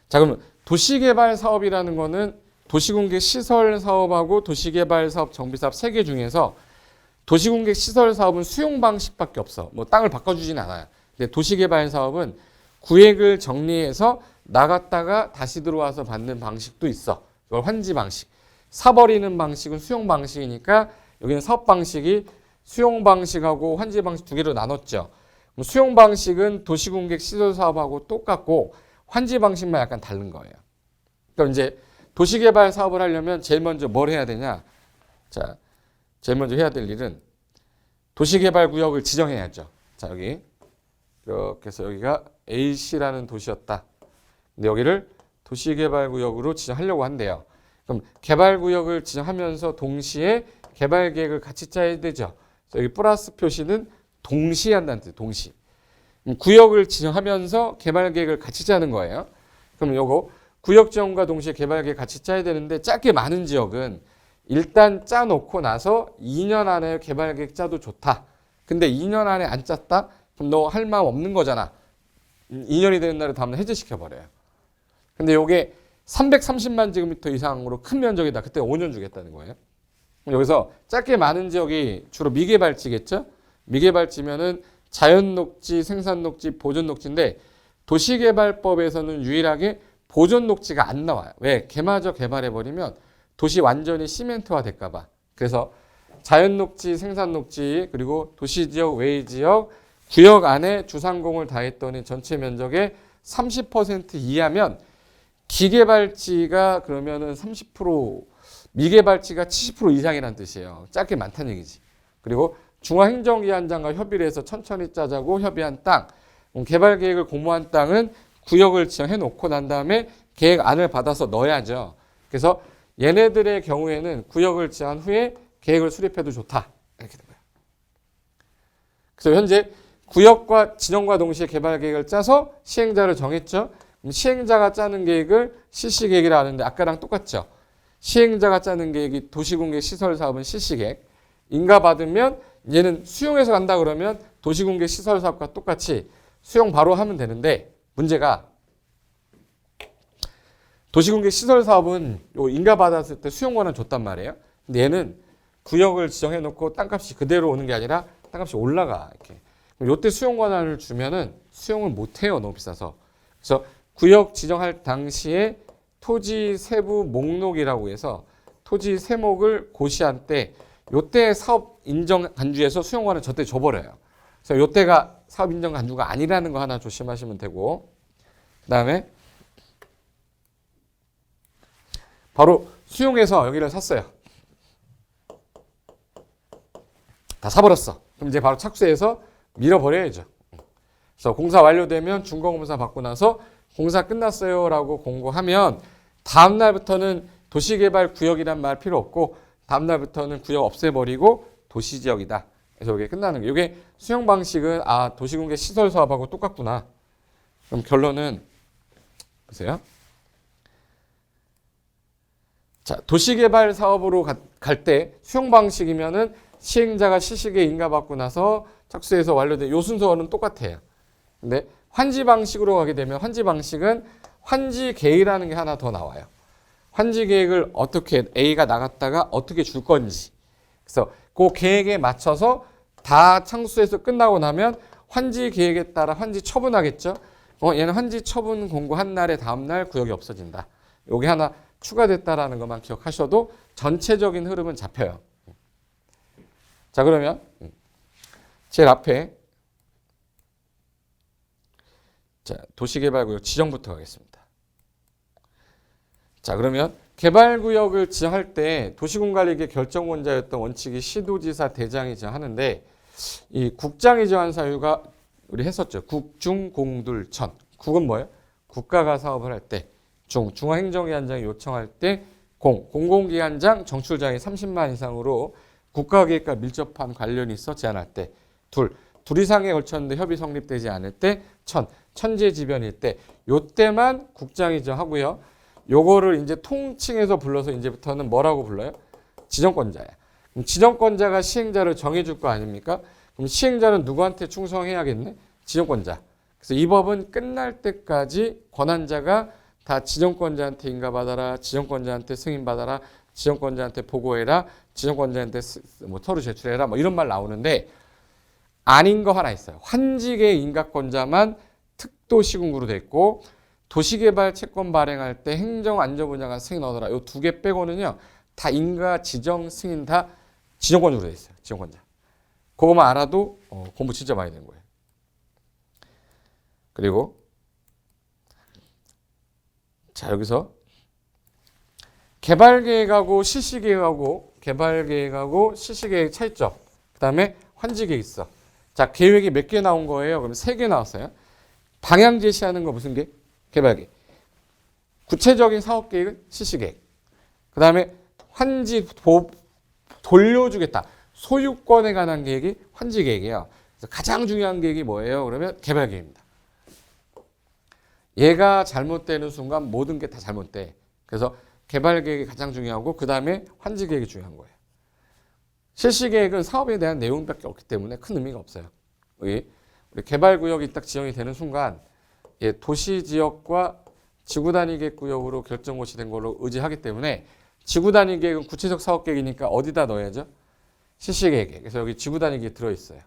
자, 그러면 도시개발 사업이라는 거는 도시공개 시설 사업하고 도시개발 사업, 정비사업 3개 중에서 도시공개 시설 사업은 수용 방식밖에 없어. 뭐 땅을 바꿔주진 않아요. 근데 도시개발 사업은 구획을 정리해서 나갔다가 다시 들어와서 받는 방식도 있어. 이걸 환지 방식. 사버리는 방식은 수용 방식이니까 여기는 사업 방식이 수용 방식하고 환지 방식 두 개로 나눴죠. 수용 방식은 도시공개 시설 사업하고 똑같고 환지 방식만 약간 다른 거예요. 그럼 이제 도시개발 사업을 하려면 제일 먼저 뭘 해야 되냐? 자, 제일 먼저 해야 될 일은 도시개발 구역을 지정해야죠. 자, 여기 이렇게 해서 여기가 A시라는 도시였다. 근데 여기를 도시개발구역으로 지정하려고 한대요. 그럼 개발구역을 지정하면서 동시에 개발계획을 같이 짜야 되죠. 여기 플러스 표시는 동시에 한다는 뜻이에요. 동시. 구역을 지정하면서 개발계획을 같이 짜는 거예요. 그럼 요거 구역 지정과 동시에 개발계획 같이 짜야 되는데 작게 많은 지역은 일단 짜놓고 나서 2년 안에 개발계획 짜도 좋다. 근데 2년 안에 안 짰다? 그럼 너 할 마음 없는 거잖아. 2년이 되는 날에 다음날 해제시켜버려요. 근데 요게 330만 제곱미터 이상으로 큰 면적이다. 그때 5년 주겠다는 거예요. 여기서 짧게 많은 지역이 주로 미개발지겠죠? 미개발지면은 자연녹지, 생산녹지, 보존녹지인데 도시개발법에서는 유일하게 보존녹지가 안 나와요. 왜? 개마저 개발해버리면 도시 완전히 시멘트화 될까 봐. 그래서 자연녹지, 생산녹지, 그리고 도시지역, 외지역, 구역 안에 주상공을 다했더니 전체 면적의 30% 이하면 기개발지가 그러면은 30%, 미개발지가 70% 이상이라는 뜻이에요. 짧게 많다는 얘기지. 그리고 중앙행정기관장과 협의를 해서 천천히 짜자고 협의한 땅, 개발계획을 공모한 땅은 구역을 지정해 놓고 난 다음에 계획안을 받아서 넣어야죠. 그래서 얘네들의 경우에는 구역을 지정한 후에 계획을 수립해도 좋다. 이렇게 된 거예요. 그래서 현재 구역과 지정과 동시에 개발계획을 짜서 시행자를 정했죠. 시행자가 짜는 계획을 실시계획이라 하는데 아까랑 똑같죠. 시행자가 짜는 계획이 도시공개 시설 사업은 실시계획. 인가받으면 얘는 수용해서 간다 그러면 도시공개 시설 사업과 똑같이 수용 바로 하면 되는데 문제가 도시공개 시설 사업은 인가받았을 때 수용권을 줬단 말이에요. 근데 얘는 구역을 지정해 놓고 땅값이 그대로 오는 게 아니라 땅값이 올라가. 이렇게. 요때 수용 권한을 주면은 수용을 못 해요. 너무 비싸서. 그래서 구역 지정할 당시에 토지 세부 목록이라고 해서 토지 세목을 고시한 때 요때 사업 인정 간주에서 수용 권한을 저때 줘버려요. 그래서 요때가 사업 인정 간주가 아니라는 거 하나 조심하시면 되고, 그다음에 바로 수용해서 여기를 샀어요. 다 사버렸어. 그럼 이제 바로 착수해서 밀어버려야죠. 그래서 공사 완료되면 준공검사 받고 나서 공사 끝났어요라고 공고하면 다음 날부터는 도시개발구역이란 말 필요 없고 다음 날부터는 구역 없애버리고 도시지역이다. 그래서 이게 끝나는 거예요. 이게 수용 방식은 도시공개 시설 사업하고 똑같구나. 그럼 결론은 보세요. 자, 도시개발 사업으로 갈 때 수용 방식이면은 시행자가 시식에 인가받고 나서 착수해서 완료된 요 순서는 똑같아요. 근데 환지 방식으로 가게 되면 환지 방식은 환지 계획이라는 게 하나 더 나와요. 환지 계획을 어떻게 A가 나갔다가 어떻게 줄 건지. 그래서 그 계획에 맞춰서 다 창수해서 끝나고 나면 환지 계획에 따라 환지 처분하겠죠. 얘는 환지 처분 공고한 날에 다음 날 구역이 없어진다. 요게 하나 추가됐다라는 것만 기억하셔도 전체적인 흐름은 잡혀요. 자, 그러면 제일 앞에 자, 도시개발구역 지정부터 가겠습니다. 자, 그러면 개발구역을 지정할 때 도시군관리계 결정권자였던 원칙이 시도지사 대장이 지정하는데 이 국장이 정한 사유가 우리 했었죠. 국중공둘천. 국은 뭐예요? 국가가 사업을 할 때, 중앙행정기관장이 요청할 때, 공공기관장 정출장이 30만 이상으로 국가계획과 밀접한 관련이 있어 제한할 때, 둘 이상에 걸쳤는데 협의 성립되지 않을 때, 천재지변일 때, 요때만 국장이 정하고요. 요거를 이제 통칭해서 불러서 이제부터는 뭐라고 불러요? 지정권자야. 그럼 지정권자가 시행자를 정해줄 거 아닙니까? 그럼 시행자는 누구한테 충성해야겠네? 지정권자. 그래서 이 법은 끝날 때까지 권한자가 다 지정권자한테 인가받아라, 지정권자한테 승인받아라, 지정권자한테 보고해라, 지정권자한테 서류 제출해라, 뭐 이런 말 나오는데 아닌 거 하나 있어요. 환지계 인가권자만 특도시군구로 돼 있고 도시개발 채권 발행할 때 행정안전분야가 승인 얻어라. 요 두 개 빼고는요. 다 인가, 지정, 승인 다 지정권으로 돼 있어요. 지정권자. 그거만 알아도 공부 진짜 많이 된 거예요. 그리고 자, 여기서 개발계획하고 개발계획하고 실시계획 차이점. 그 다음에 환지계획 있어. 자, 계획이 몇 개 나온 거예요? 그럼 3개 나왔어요. 방향 제시하는 거 무슨 계획? 개발계획. 구체적인 사업계획은 실시계획. 그 다음에 환지 돌려주겠다. 소유권에 관한 계획이 환지계획이에요. 그래서 가장 중요한 계획이 뭐예요? 그러면 개발계획입니다. 얘가 잘못되는 순간 모든 게 다 잘못돼. 그래서 개발계획이 가장 중요하고 그 다음에 환지계획이 중요한 거예요. 실시계획은 사업에 대한 내용밖에 없기 때문에 큰 의미가 없어요. 우리 개발구역이 딱 지정이 되는 순간 도시지역과 지구단위계획구역으로 결정고시 된 걸로 의지하기 때문에 지구단위계획은 구체적 사업계획이니까 어디다 넣어야죠? 실시계획에. 그래서 여기 지구단위계획 들어있어요.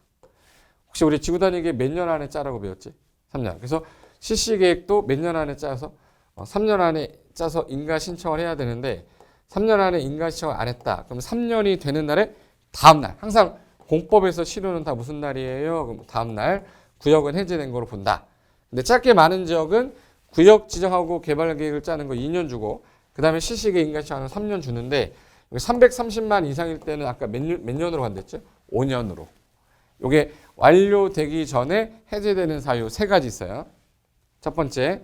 혹시 우리 지구단위계획 몇 년 안에 짜라고 배웠지? 3년. 그래서 실시계획도 몇 년 안에 짜서 3년 안에 짜서 인가 신청을 해야 되는데 3년 안에 인가 신청을 안 했다. 그럼 3년이 되는 날에 다음 날. 항상 공법에서 실효는 다 무슨 날이에요? 그럼 다음 날 구역은 해제된 거로 본다. 근데 짧게 많은 지역은 구역 지정하고 개발 계획을 짜는 거 2년 주고 그 다음에 실시계획 인가 신청하는 3년 주는데 330만 이상일 때는 아까 몇 년으로 간댔죠? 5년으로. 이게 완료되기 전에 해제되는 사유 3가지 있어요. 첫 번째,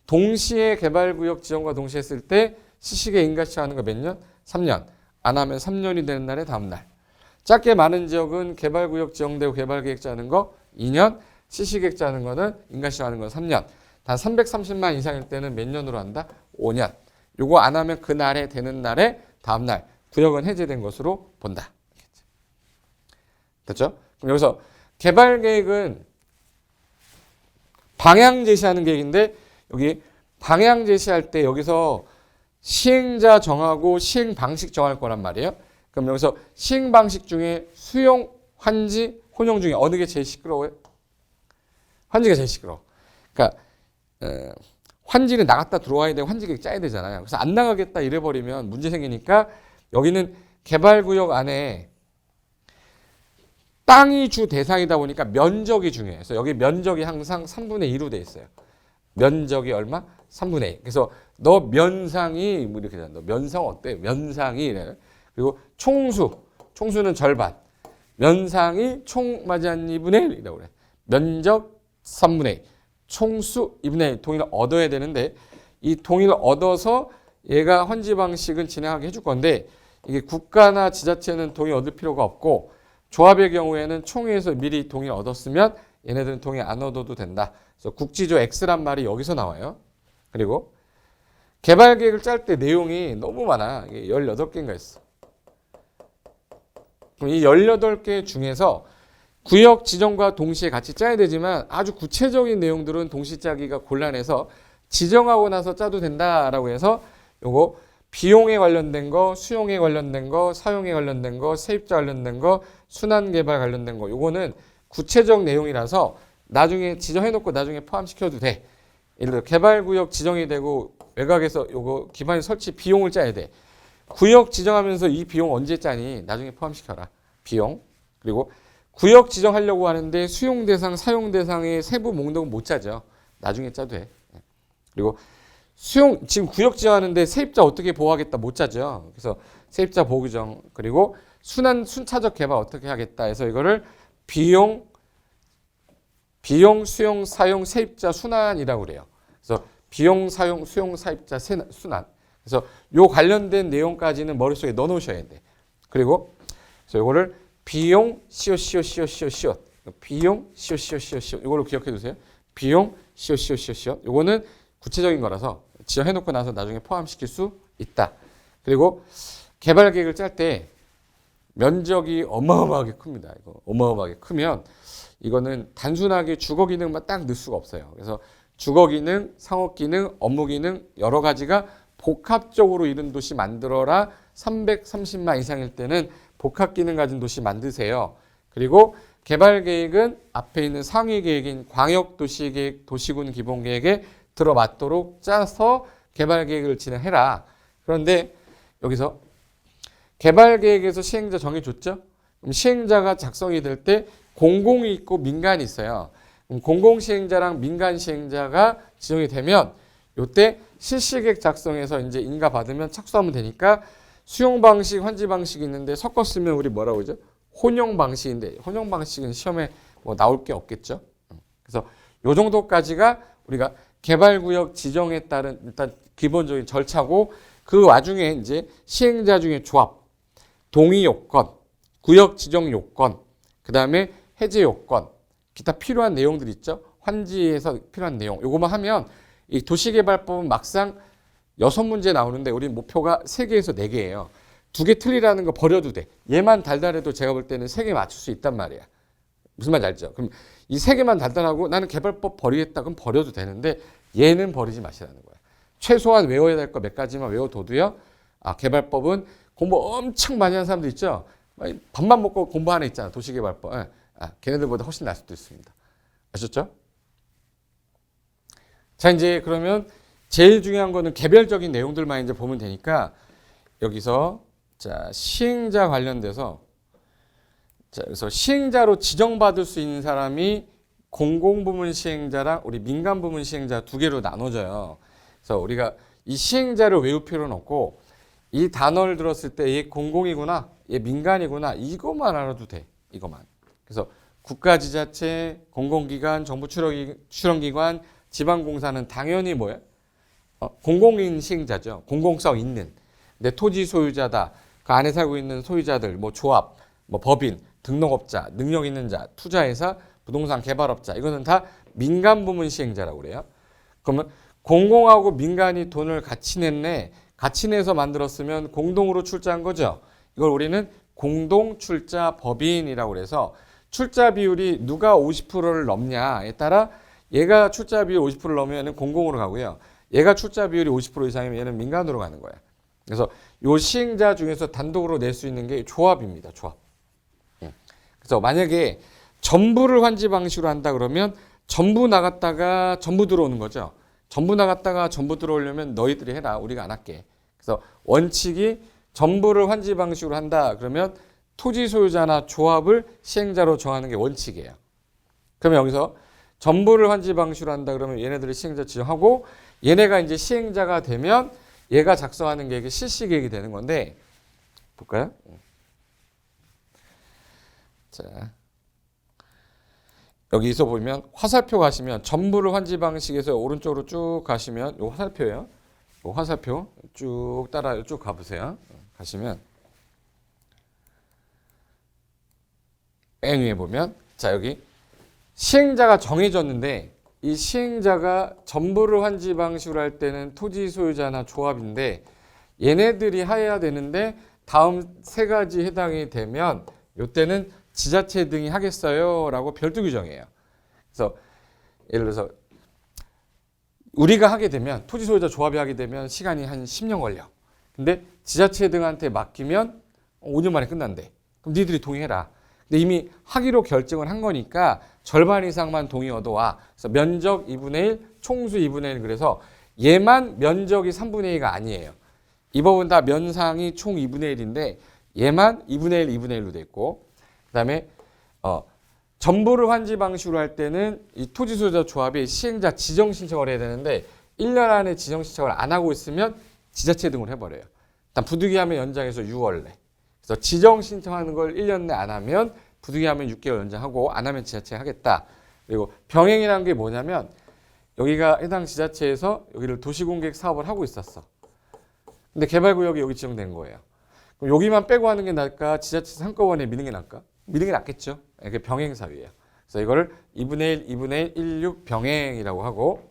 동시에 개발구역 지정과 동시에 했을 때 실시계획 인가 신청하는 거 몇 년? 3년. 안 하면 3년이 되는 날에 다음 날. 짧게 많은 지역은 개발구역 지정되고 개발계획 짜는 거 2년, 실시계획 짜는 거는 인가 신청하는 거 3년. 단 330만 이상일 때는 몇 년으로 한다? 5년. 요거 안 하면 그 날에 되는 날에 다음 날 구역은 해제된 것으로 본다. 됐죠? 그럼 여기서 개발계획은 방향 제시하는 계획인데 여기 방향 제시할 때 여기서 시행자 정하고 시행 방식 정할 거란 말이에요. 그럼 여기서 시행 방식 중에 수용, 환지, 혼용 중에 어느 게 제일 시끄러워요? 환지가 제일 시끄러워. 그러니까 환지는 나갔다 들어와야 되고 환지 계획 짜야 되잖아요. 그래서 안 나가겠다 이래버리면 문제 생기니까 여기는 개발구역 안에 땅이 주 대상이다 보니까 면적이 중요해요. 그래서 여기 면적이 항상 3분의 2로 돼 있어요. 면적이 얼마? 3분의 2. 그래서 너 면상이 뭐 이렇게 너 면상 어때? 면상이 이래. 그리고 총수는 절반. 면상이 총 맞이 한 2분의 1이라고 그래. 면적 3분의 2 총수 2분의 1 동의를 얻어야 되는데 이 동의를 얻어서 얘가 헌지 방식은 진행하게 해줄 건데 이게 국가나 지자체는 동의 얻을 필요가 없고 조합의 경우에는 총회에서 미리 동의를 얻었으면 얘네들은 동의 안 얻어도 된다. 그래서 국지조 X란 말이 여기서 나와요. 그리고 개발 계획을 짤 때 내용이 너무 많아. 이게 18개인가 있어. 그럼 이 18개 중에서 구역 지정과 동시에 같이 짜야 되지만 아주 구체적인 내용들은 동시 짜기가 곤란해서 지정하고 나서 짜도 된다라고 해서 요거 비용에 관련된 거, 수용에 관련된 거, 사용에 관련된 거, 세입자 관련된 거, 순환 개발 관련된 거 요거는 구체적 내용이라서 나중에 지정해놓고 나중에 포함시켜도 돼. 예를 들어 개발구역 지정이 되고 외곽에서 요거 기반 설치 비용을 짜야 돼. 구역 지정하면서 이 비용 언제 짜니? 나중에 포함시켜라. 비용. 그리고 구역 지정하려고 하는데 수용 대상, 사용 대상의 세부 목록은 못 짜죠. 나중에 짜도 돼. 그리고 지금 구역 지정하는데 세입자 어떻게 보호하겠다 못 짜죠. 그래서 세입자 보호 규정 그리고 순차적 개발 어떻게 하겠다 해서 이거를 비용, 수용, 사용, 세입자 순환이라고 그래요. 그래서 비용, 사용, 수용, 사입자 순환. 그래서 요 관련된 내용까지는 머릿속에 넣어 놓으셔야 돼. 그리고 그래서 요거를 비용, 비용, 이걸로 기억해 두세요. 비용, 요거는 구체적인 거라서 지정해놓고 나서 나중에 포함시킬 수 있다. 그리고 개발 계획을 짤 때 면적이 어마어마하게 큽니다. 이거 어마어마하게 크면 이거는 단순하게 주거 기능만 딱 넣을 수가 없어요. 그래서 주거 기능, 상업 기능, 업무 기능 여러 가지가 복합적으로 이룬 도시 만들어라. 330만 이상일 때는 복합 기능 가진 도시 만드세요. 그리고 개발 계획은 앞에 있는 상위 계획인 광역도시계획, 도시군 기본계획에 들어맞도록 짜서 개발 계획을 진행해라. 그런데 여기서 개발 계획에서 시행자 정해줬죠? 그럼 시행자가 작성이 될 때 공공이 있고 민간이 있어요. 그럼 공공 시행자랑 민간 시행자가 지정이 되면 요때 실시계획 작성해서 이제 인가 받으면 착수하면 되니까 수용 방식, 환지 방식이 있는데 섞어 쓰면 우리 뭐라고 그러죠? 혼용 방식인데 혼용 방식은 시험에 뭐 나올 게 없겠죠. 그래서 요 정도까지가 우리가 개발구역 지정에 따른 일단 기본적인 절차고 그 와중에 이제 시행자 중에 조합, 동의 요건, 구역 지정 요건, 그 다음에 해제 요건, 기타 필요한 내용들 있죠. 환지에서 필요한 내용. 요거만 하면 이 도시개발법은 막상 6문제 나오는데 우리 목표가 3개에서 4개예요. 2개 틀리라는 거 버려도 돼. 얘만 달달해도 제가 볼 때는 3개 맞출 수 있단 말이야. 무슨 말인지 알죠? 그럼 이 3개만 달달하고 나는 개발법 버리겠다. 그럼 버려도 되는데 얘는 버리지 마시라는 거야. 최소한 외워야 될 거 몇 가지만 외워둬도요. 개발법은 공부 엄청 많이 하는 사람들 있죠? 밥만 먹고 공부하는 애 있잖아. 도시개발법. 걔네들보다 훨씬 날 수도 있습니다. 아셨죠? 자, 이제 그러면 제일 중요한 거는 개별적인 내용들만 이제 보면 되니까 여기서 자, 시행자 관련돼서 자, 그래서 시행자로 지정받을 수 있는 사람이 공공부문 시행자랑 우리 민간부문 시행자 2개로 나눠져요. 그래서 우리가 이 시행자를 외울 필요는 없고 이 단어를 들었을 때 얘 공공이구나, 얘 민간이구나 이것만 알아도 돼. 이것만. 그래서 국가지자체, 공공기관, 정부 출원기관, 지방공사는 당연히 뭐야? 공공인 시행자죠. 공공성 있는. 내 토지 소유자다. 그 안에 살고 있는 소유자들, 뭐 조합, 뭐 법인, 등록업자, 능력 있는 자, 투자회사, 부동산 개발업자 이거는 다 민간 부문 시행자라고 그래요. 그러면 공공하고 민간이 돈을 같이 냈네. 같이 내서 만들었으면 공동으로 출자한 거죠. 이걸 우리는 공동 출자 법인이라고 그래서 출자 비율이 누가 50%를 넘냐에 따라 얘가 출자 비율 50%를 넘으면 공공으로 가고요. 얘가 출자 비율이 50% 이상이면 얘는 민간으로 가는 거야. 그래서 요 시행자 중에서 단독으로 낼 수 있는 게 조합입니다. 조합. 그래서 만약에 전부를 환지 방식으로 한다 그러면 전부 나갔다가 전부 들어오는 거죠. 전부 나갔다가 전부 들어오려면 너희들이 해라. 우리가 안 할게. 그래서 원칙이 전부를 환지 방식으로 한다 그러면 토지 소유자나 조합을 시행자로 정하는 게 원칙이에요. 그러면 여기서 전부를 환지 방식으로 한다 그러면 얘네들이 시행자 지정하고 얘네가 이제 시행자가 되면 얘가 작성하는 계획이 실시계획이 되는 건데 볼까요? 자, 여기서 보면 화살표 가시면 전부를 환지 방식에서 오른쪽으로 쭉 가시면 요 화살표예요. 요 화살표 쭉 따라 쭉 가보세요. 가시면 맨 위에 보면 자 여기 시행자가 정해졌는데 이 시행자가 전부를 환지 방식으로 할 때는 토지 소유자나 조합인데 얘네들이 해야 되는데 다음 세 가지 해당이 되면 이때는 지자체 등이 하겠어요 라고 별도 규정이에요. 그래서 예를 들어서 우리가 하게 되면 토지 소유자 조합이 하게 되면 시간이 한 10년 걸려. 근데 지자체 등한테 맡기면 5년 만에 끝난대. 그럼 니들이 동의해라. 근데 이미 하기로 결정을 한 거니까 절반 이상만 동의 얻어와. 그래서 면적 2분의 1, 총수 2분의 1 그래서 얘만 면적이 3분의 2가 아니에요. 이 법은 다 면상이 총 2분의 1인데 얘만 2분의 1, 2분의 1로 돼 있고 그다음에 전부를 환지 방식으로 할 때는 이 토지 소유자 조합이 시행자 지정 신청을 해야 되는데 1년 안에 지정 신청을 안 하고 있으면 지자체 등으로 해버려요. 일단 부득이하면 연장해서 6월 내. 그래서 지정 신청하는 걸 1년 내 안 하면 부득이하면 6개월 연장하고 안 하면 지자체 하겠다. 그리고 병행이라는 게 뭐냐면 여기가 해당 지자체에서 여기를 도시공객 사업을 하고 있었어. 근데 개발구역이 여기 지정된 거예요. 그럼 여기만 빼고 하는 게 나을까? 지자체에서 한꺼번에 미는 게 나을까? 미는 게 낫겠죠. 이게 병행 사유예요. 그래서 이거를 2분의 1, 2분의 1, 16 병행이라고 하고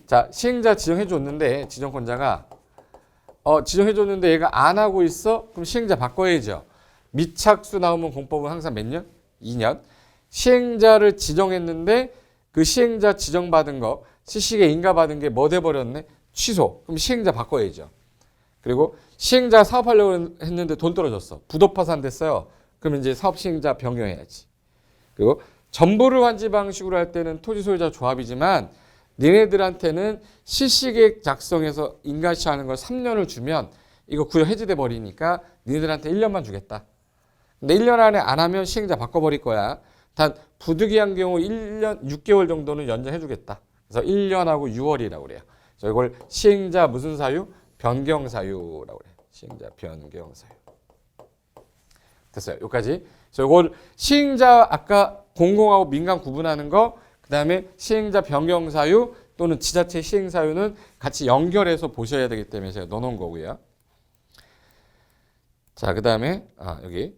자 시행자 지정해 줬는데 지정권자가 지정해 줬는데 얘가 안 하고 있어? 그럼 시행자 바꿔야죠. 미착수 나오면 공법은 항상 몇 년? 2년. 시행자를 지정했는데 그 시행자 지정받은 거 시식에 인가받은 게 뭐 돼버렸네? 취소. 그럼 시행자 바꿔야죠. 그리고 시행자 사업하려고 했는데 돈 떨어졌어. 부도 파산됐어요. 그러면 이제 사업 시행자 변경해야지. 그리고 전부를 환지 방식으로 할 때는 토지 소유자 조합이지만 니네들한테는 실시계획 작성해서 인가시하는 걸 3년을 주면 이거 구역 해지돼 버리니까 니네들한테 1년만 주겠다. 근데 1년 안에 안 하면 시행자 바꿔버릴 거야. 단 부득이한 경우 1년 6개월 정도는 연장해 주겠다. 그래서 1년하고 6월이라고 그래요. 그래서 이걸 시행자 무슨 사유? 변경 사유라고 그래요. 시행자 변경 사유. 됐어요. 여기까지. 그래서 이걸 시행자 아까 공공하고 민간 구분하는 거, 그 다음에 시행자 변경 사유 또는 지자체 시행 사유는 같이 연결해서 보셔야 되기 때문에 제가 넣어놓은 거고요. 자, 그 다음에 여기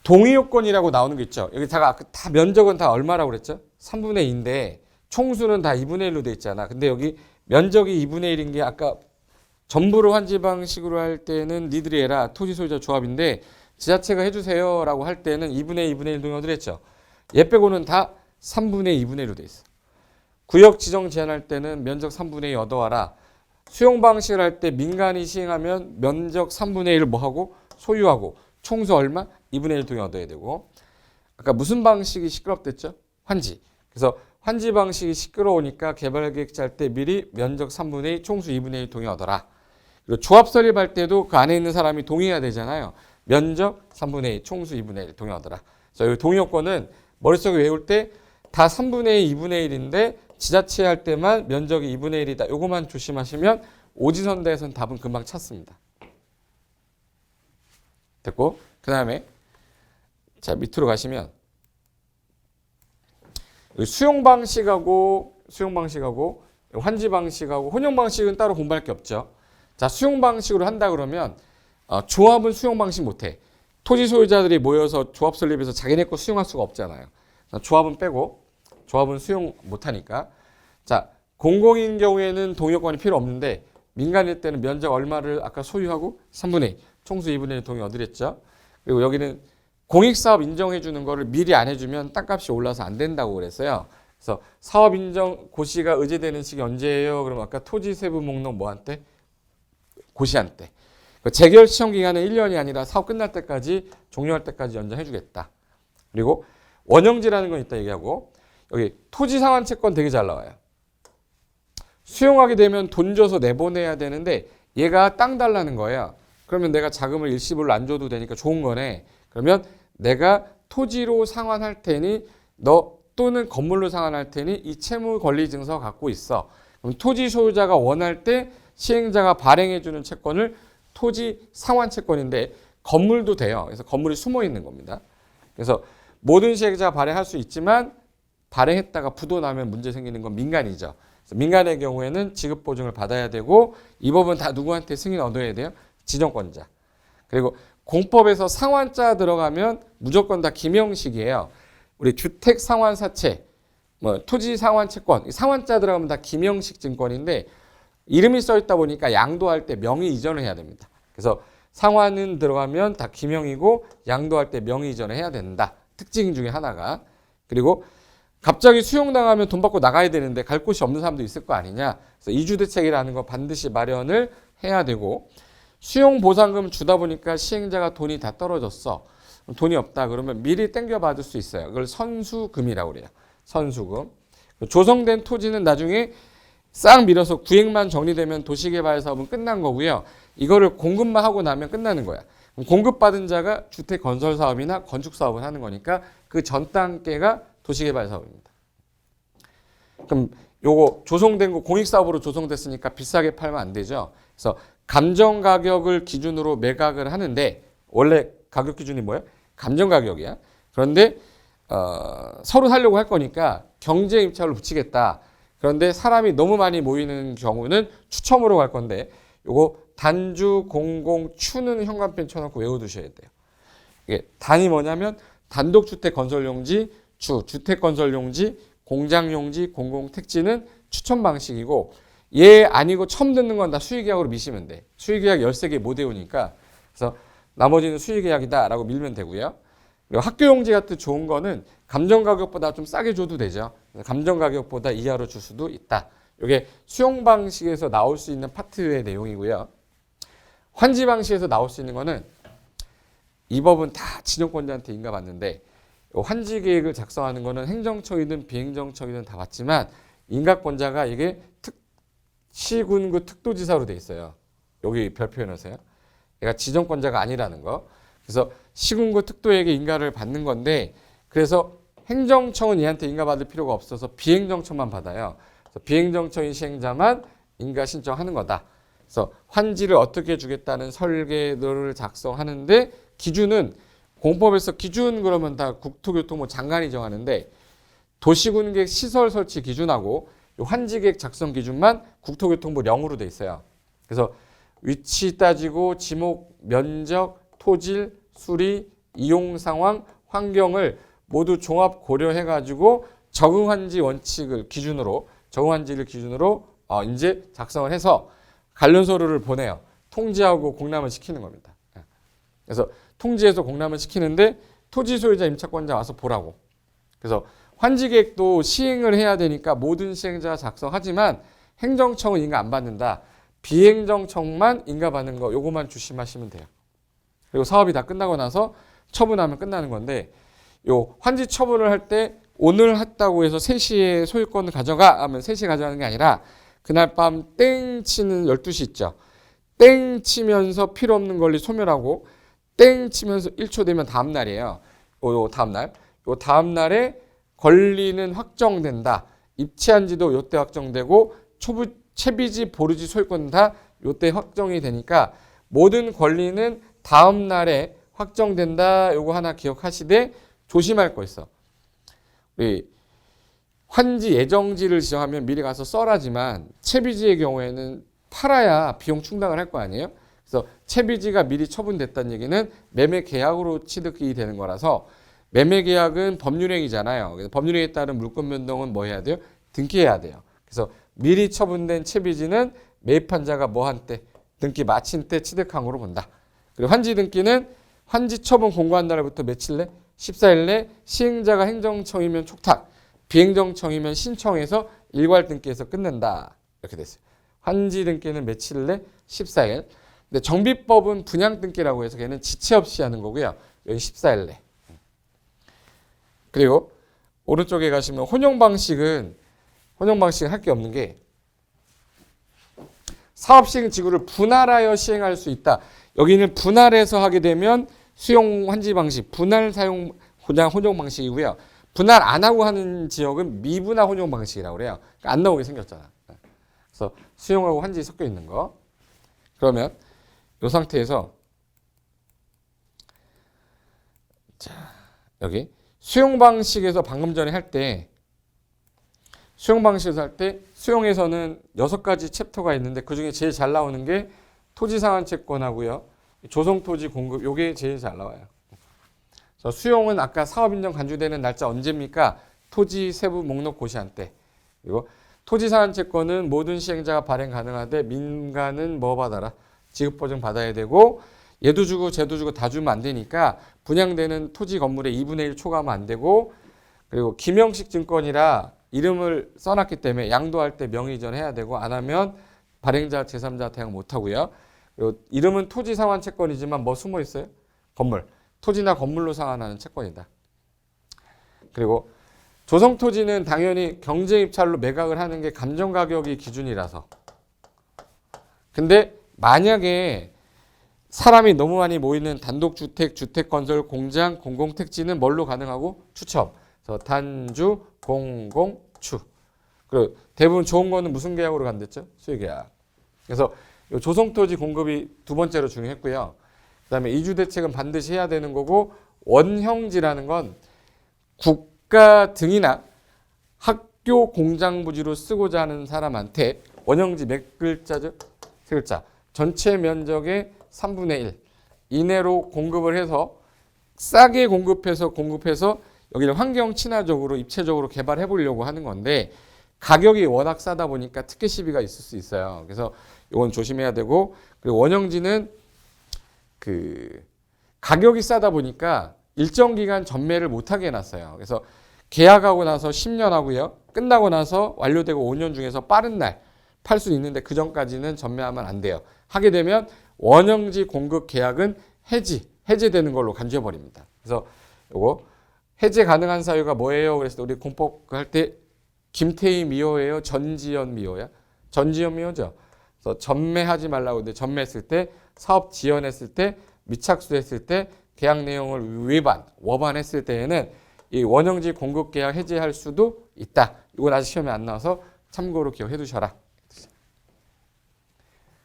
동의 요건이라고 나오는 게 있죠. 여기 다 면적은 다 얼마라고 그랬죠? 3분의 2인데 총수는 다 2분의 1로 돼 있잖아. 근데 여기 면적이 2분의 1인 게 아까 전부를 환지 방식으로 할 때는 니들이 해라 토지 소유자 조합인데 지자체가 해주세요 라고 할 때는 2분의 2분의 1 동의 얻으려 했죠. 얘 빼고는 다 3분의 2분의 1로 돼 있어. 구역 지정 제한할 때는 면적 3분의 2 얻어와라. 수용 방식을 할 때 민간이 시행하면 면적 3분의 1을 뭐하고 소유하고 총수 얼마? 2분의 1 동의 얻어야 되고 아까 무슨 방식이 시끄럽댔죠? 환지. 그래서 환지 방식이 시끄러우니까 개발계획 짤 때 미리 면적 3분의 2 총수 2분의 1 동의 얻어라. 그리고 조합 설립할 때도 그 안에 있는 사람이 동의해야 되잖아요. 면적 3분의 2 총수 2분의 1 동의 얻어라. 그래서 이 동의 요건은 머릿속에 외울 때 다 3분의 2, 2분의 1인데 지자체 할 때만 면적이 2분의 1이다. 요거만 조심하시면 오지선다에서는 답은 금방 찾습니다. 됐고 그 다음에 자 밑으로 가시면 수용 방식하고 환지 방식하고 혼용 방식은 따로 공부할 게 없죠. 자 수용 방식으로 한다 그러면 조합은 수용 방식 못해. 토지 소유자들이 모여서 조합 설립해서 자기네 거 수용할 수가 없잖아요. 조합은 빼고 조합은 수용 못하니까 자 공공인 경우에는 동의요건이 필요 없는데 민간일 때는 면적 얼마를 아까 소유하고 3분의 2 총수 2분의 1 동의 얻으랬죠. 그리고 여기는 공익사업 인정해 주는 거를 미리 안 해주면 땅값이 올라서 안 된다고 그랬어요. 그래서 사업 인정 고시가 의제되는 시기 언제예요? 그럼 아까 토지 세부 목록 뭐한테? 고시한테. 재결 시청 기간은 1년이 아니라 사업 끝날 때까지 종료할 때까지 연장해 주겠다. 그리고 원형지라는 건 이따 얘기하고 여기 토지 상환 채권 되게 잘 나와요. 수용하게 되면 돈 줘서 내보내야 되는데 얘가 땅 달라는 거예요. 그러면 내가 자금을 일시불로 안 줘도 되니까 좋은 거네. 그러면 내가 토지로 상환할 테니 너 또는 건물로 상환할 테니 이 채무 권리 증서 갖고 있어. 그럼 토지 소유자가 원할 때 시행자가 발행해 주는 채권을 토지 상환 채권인데 건물도 돼요. 그래서 건물이 숨어 있는 겁니다. 그래서 모든 시행자가 발행할 수 있지만 발행했다가 부도 나면 문제 생기는 건 민간이죠. 그래서 민간의 경우에는 지급 보증을 받아야 되고 이 법은 다 누구한테 승인 얻어야 돼요? 지정권자. 그리고 공법에서 상환자 들어가면 무조건 다 김영식이에요. 우리 주택 상환 사채, 뭐 토지 상환 채권, 상환자 들어가면 다 김영식 증권인데 이름이 써 있다 보니까 양도할 때 명의 이전을 해야 됩니다. 그래서 상환은 들어가면 다 김영이고 양도할 때 명의 이전을 해야 된다. 특징 중에 하나가. 그리고 갑자기 수용당하면 돈 받고 나가야 되는데 갈 곳이 없는 사람도 있을 거 아니냐. 그래서 이주대책이라는 거 반드시 마련을 해야 되고 수용보상금 주다 보니까 시행자가 돈이 다 떨어졌어. 돈이 없다 그러면 미리 땡겨받을 수 있어요. 그걸 선수금이라고 그래요. 선수금. 조성된 토지는 나중에 싹 밀어서 구획만 정리되면 도시개발사업은 끝난 거고요. 이거를 공급만 하고 나면 끝나는 거야. 공급받은 자가 주택건설사업이나 건축사업을 하는 거니까 그 전 단계가 도시개발사업입니다. 그럼 요거 조성된 거 공익사업으로 조성됐으니까 비싸게 팔면 안 되죠. 그래서 감정가격을 기준으로 매각을 하는데 원래 가격 기준이 뭐예요? 감정가격이야. 그런데 서로 살려고 할 거니까 경제임차를 붙이겠다. 그런데 사람이 너무 많이 모이는 경우는 추첨으로 갈 건데 요거 단주 공공 추는 현관펜 쳐놓고 외워두셔야 돼요. 이게 단이 뭐냐면 단독주택 건설용지, 주택건설용지, 공장용지, 공공택지는 추천 방식이고 얘 아니고 처음 듣는 건 다 수의계약으로 미시면 돼. 수의계약 13개 못 외우니까. 그래서 나머지는 수의계약이다라고 밀면 되고요. 그리고 학교용지 같은 좋은 거는 감정가격보다 좀 싸게 줘도 되죠. 감정가격보다 이하로 줄 수도 있다. 이게 수용 방식에서 나올 수 있는 파트의 내용이고요. 환지 방식에서 나올 수 있는 거는 이 법은 다 지정권자한테 인가받는데 환지 계획을 작성하는 거는 행정처이든 비행정처이든 다 받지만 인가권자가 이게 시군구 특도지사로 돼 있어요. 여기 별표해놓으세요. 얘가 지정권자가 아니라는 거. 그래서 시군구 특도에게 인가를 받는 건데 그래서 행정청은 얘한테 인가받을 필요가 없어서 비행정청만 받아요. 그래서 비행정청인 시행자만 인가 신청하는 거다. 그래서 환지를 어떻게 주겠다는 설계도를 작성하는데 기준은 공법에서 기준 그러면 다 국토교통부 장관이 정하는데 도시군계획 시설 설치 기준하고 환지계획 작성 기준만 국토교통부 0으로 돼 있어요. 그래서 위치 따지고 지목, 면적, 토질, 수리, 이용 상황, 환경을 모두 종합 고려해가지고 적응환지 원칙을 기준으로 적응환지를 기준으로 이제 작성을 해서 관련 서류를 보내요. 통지하고 공람을 시키는 겁니다. 그래서 통지해서 공람을 시키는데 토지 소유자 임차권자 와서 보라고. 그래서 환지계획도 시행을 해야 되니까 모든 시행자가 작성하지만 행정청은 인가 안 받는다. 비행정청만 인가 받는 거 요거만 조심하시면 돼요. 그리고 사업이 다 끝나고 나서 처분하면 끝나는 건데 요 환지 처분을 할 때 오늘 했다고 해서 3시에 소유권을 가져가 하면 3시에 가져가는 게 아니라 그날 밤 땡 치는 12시 있죠. 땡 치면서 필요 없는 권리 소멸하고 땡 치면서 1초 되면 다음 날이에요. 요 다음 날. 요 다음 날에 권리는 확정된다. 입치한 지도 요때 확정되고 채비지 보르지 소유권은 다 요때 확정이 되니까 모든 권리는 다음 날에 확정된다. 요거 하나 기억하시되 조심할 거 있어. 우리 환지 예정지를 지정하면 미리 가서 써라지만 채비지의 경우에는 팔아야 비용 충당을 할 거 아니에요. 그래서 채비지가 미리 처분됐다는 얘기는 매매 계약으로 취득이 되는 거라서 매매 계약은 법률행위잖아요. 그래서 법률행위에 따른 물권 변동은 뭐 해야 돼요? 등기해야 돼요. 그래서 미리 처분된 채비지는 매입한 자가 뭐 한 때 등기 마친 때 취득항으로 본다. 그리고 환지 등기는 환지 처분 공고한 날부터 며칠 내? 14일 내 시행자가 행정청이면 촉탁, 비행정청이면 신청해서 일괄 등기해서 끝낸다. 이렇게 됐어요. 환지 등기는 며칠 내? 14일. 근데 정비법은 분양 등기라고 해서 걔는 지체 없이 하는 거고요. 여기 14일 내. 그리고 오른쪽에 가시면 혼용 방식은 할 게 없는 게 사업 시행 지구를 분할하여 시행할 수 있다. 여기는 분할해서 하게 되면 수용 환지 방식, 분할 사용 혼용 방식이고요. 분할 안 하고 하는 지역은 미분할 혼용 방식이라고 그래요. 그러니까 안 나오게 생겼잖아. 그래서 수용하고 환지 섞여 있는 거. 그러면 이 상태에서 자, 여기 수용 방식에서 방금 전에 할 때 수용에서는 6가지 챕터가 있는데 그중에 제일 잘 나오는 게 토지 상환 채권하고요. 조성 토지 공급 요게 제일 잘 나와요. 그래서 수용은 아까 사업 인정 간주되는 날짜 언제입니까? 토지 세부 목록 고시한 때. 그리고 토지 상환 채권은 모든 시행자가 발행 가능하되 민간은 뭐 받아라? 지급 보증 받아야 되고 얘도 주고 쟤도 주고 다 주면 안 되니까 분양되는 토지 건물의 2분의 1 초과하면 안 되고 그리고 김영식 증권이라 이름을 써놨기 때문에 양도할 때 명의 이전해야 되고 안 하면 발행자 제3자 대응 못 하고요. 그리고 이름은 토지 상환 채권이지만 뭐 숨어 있어요? 건물. 토지나 건물로 상환하는 채권이다. 그리고 조성 토지는 당연히 경제 입찰로 매각을 하는 게 감정 가격이 기준이라서. 근데 만약에 사람이 너무 많이 모이는 단독주택, 주택건설, 공장, 공공택지는 뭘로 가능하고? 추첨. 그래서 단주, 공공추. 그리고 대부분 좋은 거는 무슨 계약으로 간댔죠? 수의계약. 그래서 조성토지 공급이 두 번째로 중요했고요. 그 다음에 이주대책은 반드시 해야 되는 거고 원형지라는 건 국가 등이나 학교 공장부지로 쓰고자 하는 사람한테 원형지 몇 글자죠? 세 글자. 전체 면적의 3분의 1 이내로 공급을 해서 싸게 공급해서 여기를 환경 친화적으로 입체적으로 개발해 보려고 하는 건데 가격이 워낙 싸다 보니까 특혜 시비가 있을 수 있어요. 그래서 이건 조심해야 되고 그리고 원형지는 그 가격이 싸다 보니까 일정 기간 전매를 못하게 해놨어요. 그래서 계약하고 나서 10년 하고요. 끝나고 나서 완료되고 5년 중에서 빠른 날 팔 수 있는데 그 전까지는 전매하면 안 돼요. 하게 되면 원형지 공급 계약은 해제되는 걸로 간주해버립니다. 그래서 요거 해제 가능한 사유가 뭐예요? 그래서 우리 공법 할 때 김태희 미호예요? 전지현 미호야? 전지현 미호죠. 그래서 전매하지 말라고 했는데 전매했을 때 사업 지연했을 때 미착수했을 때 계약 내용을 위반했을 때에는 이 원형지 공급 계약 해제할 수도 있다. 이건 아직 시험에 안 나와서 참고로 기억해 두셔라.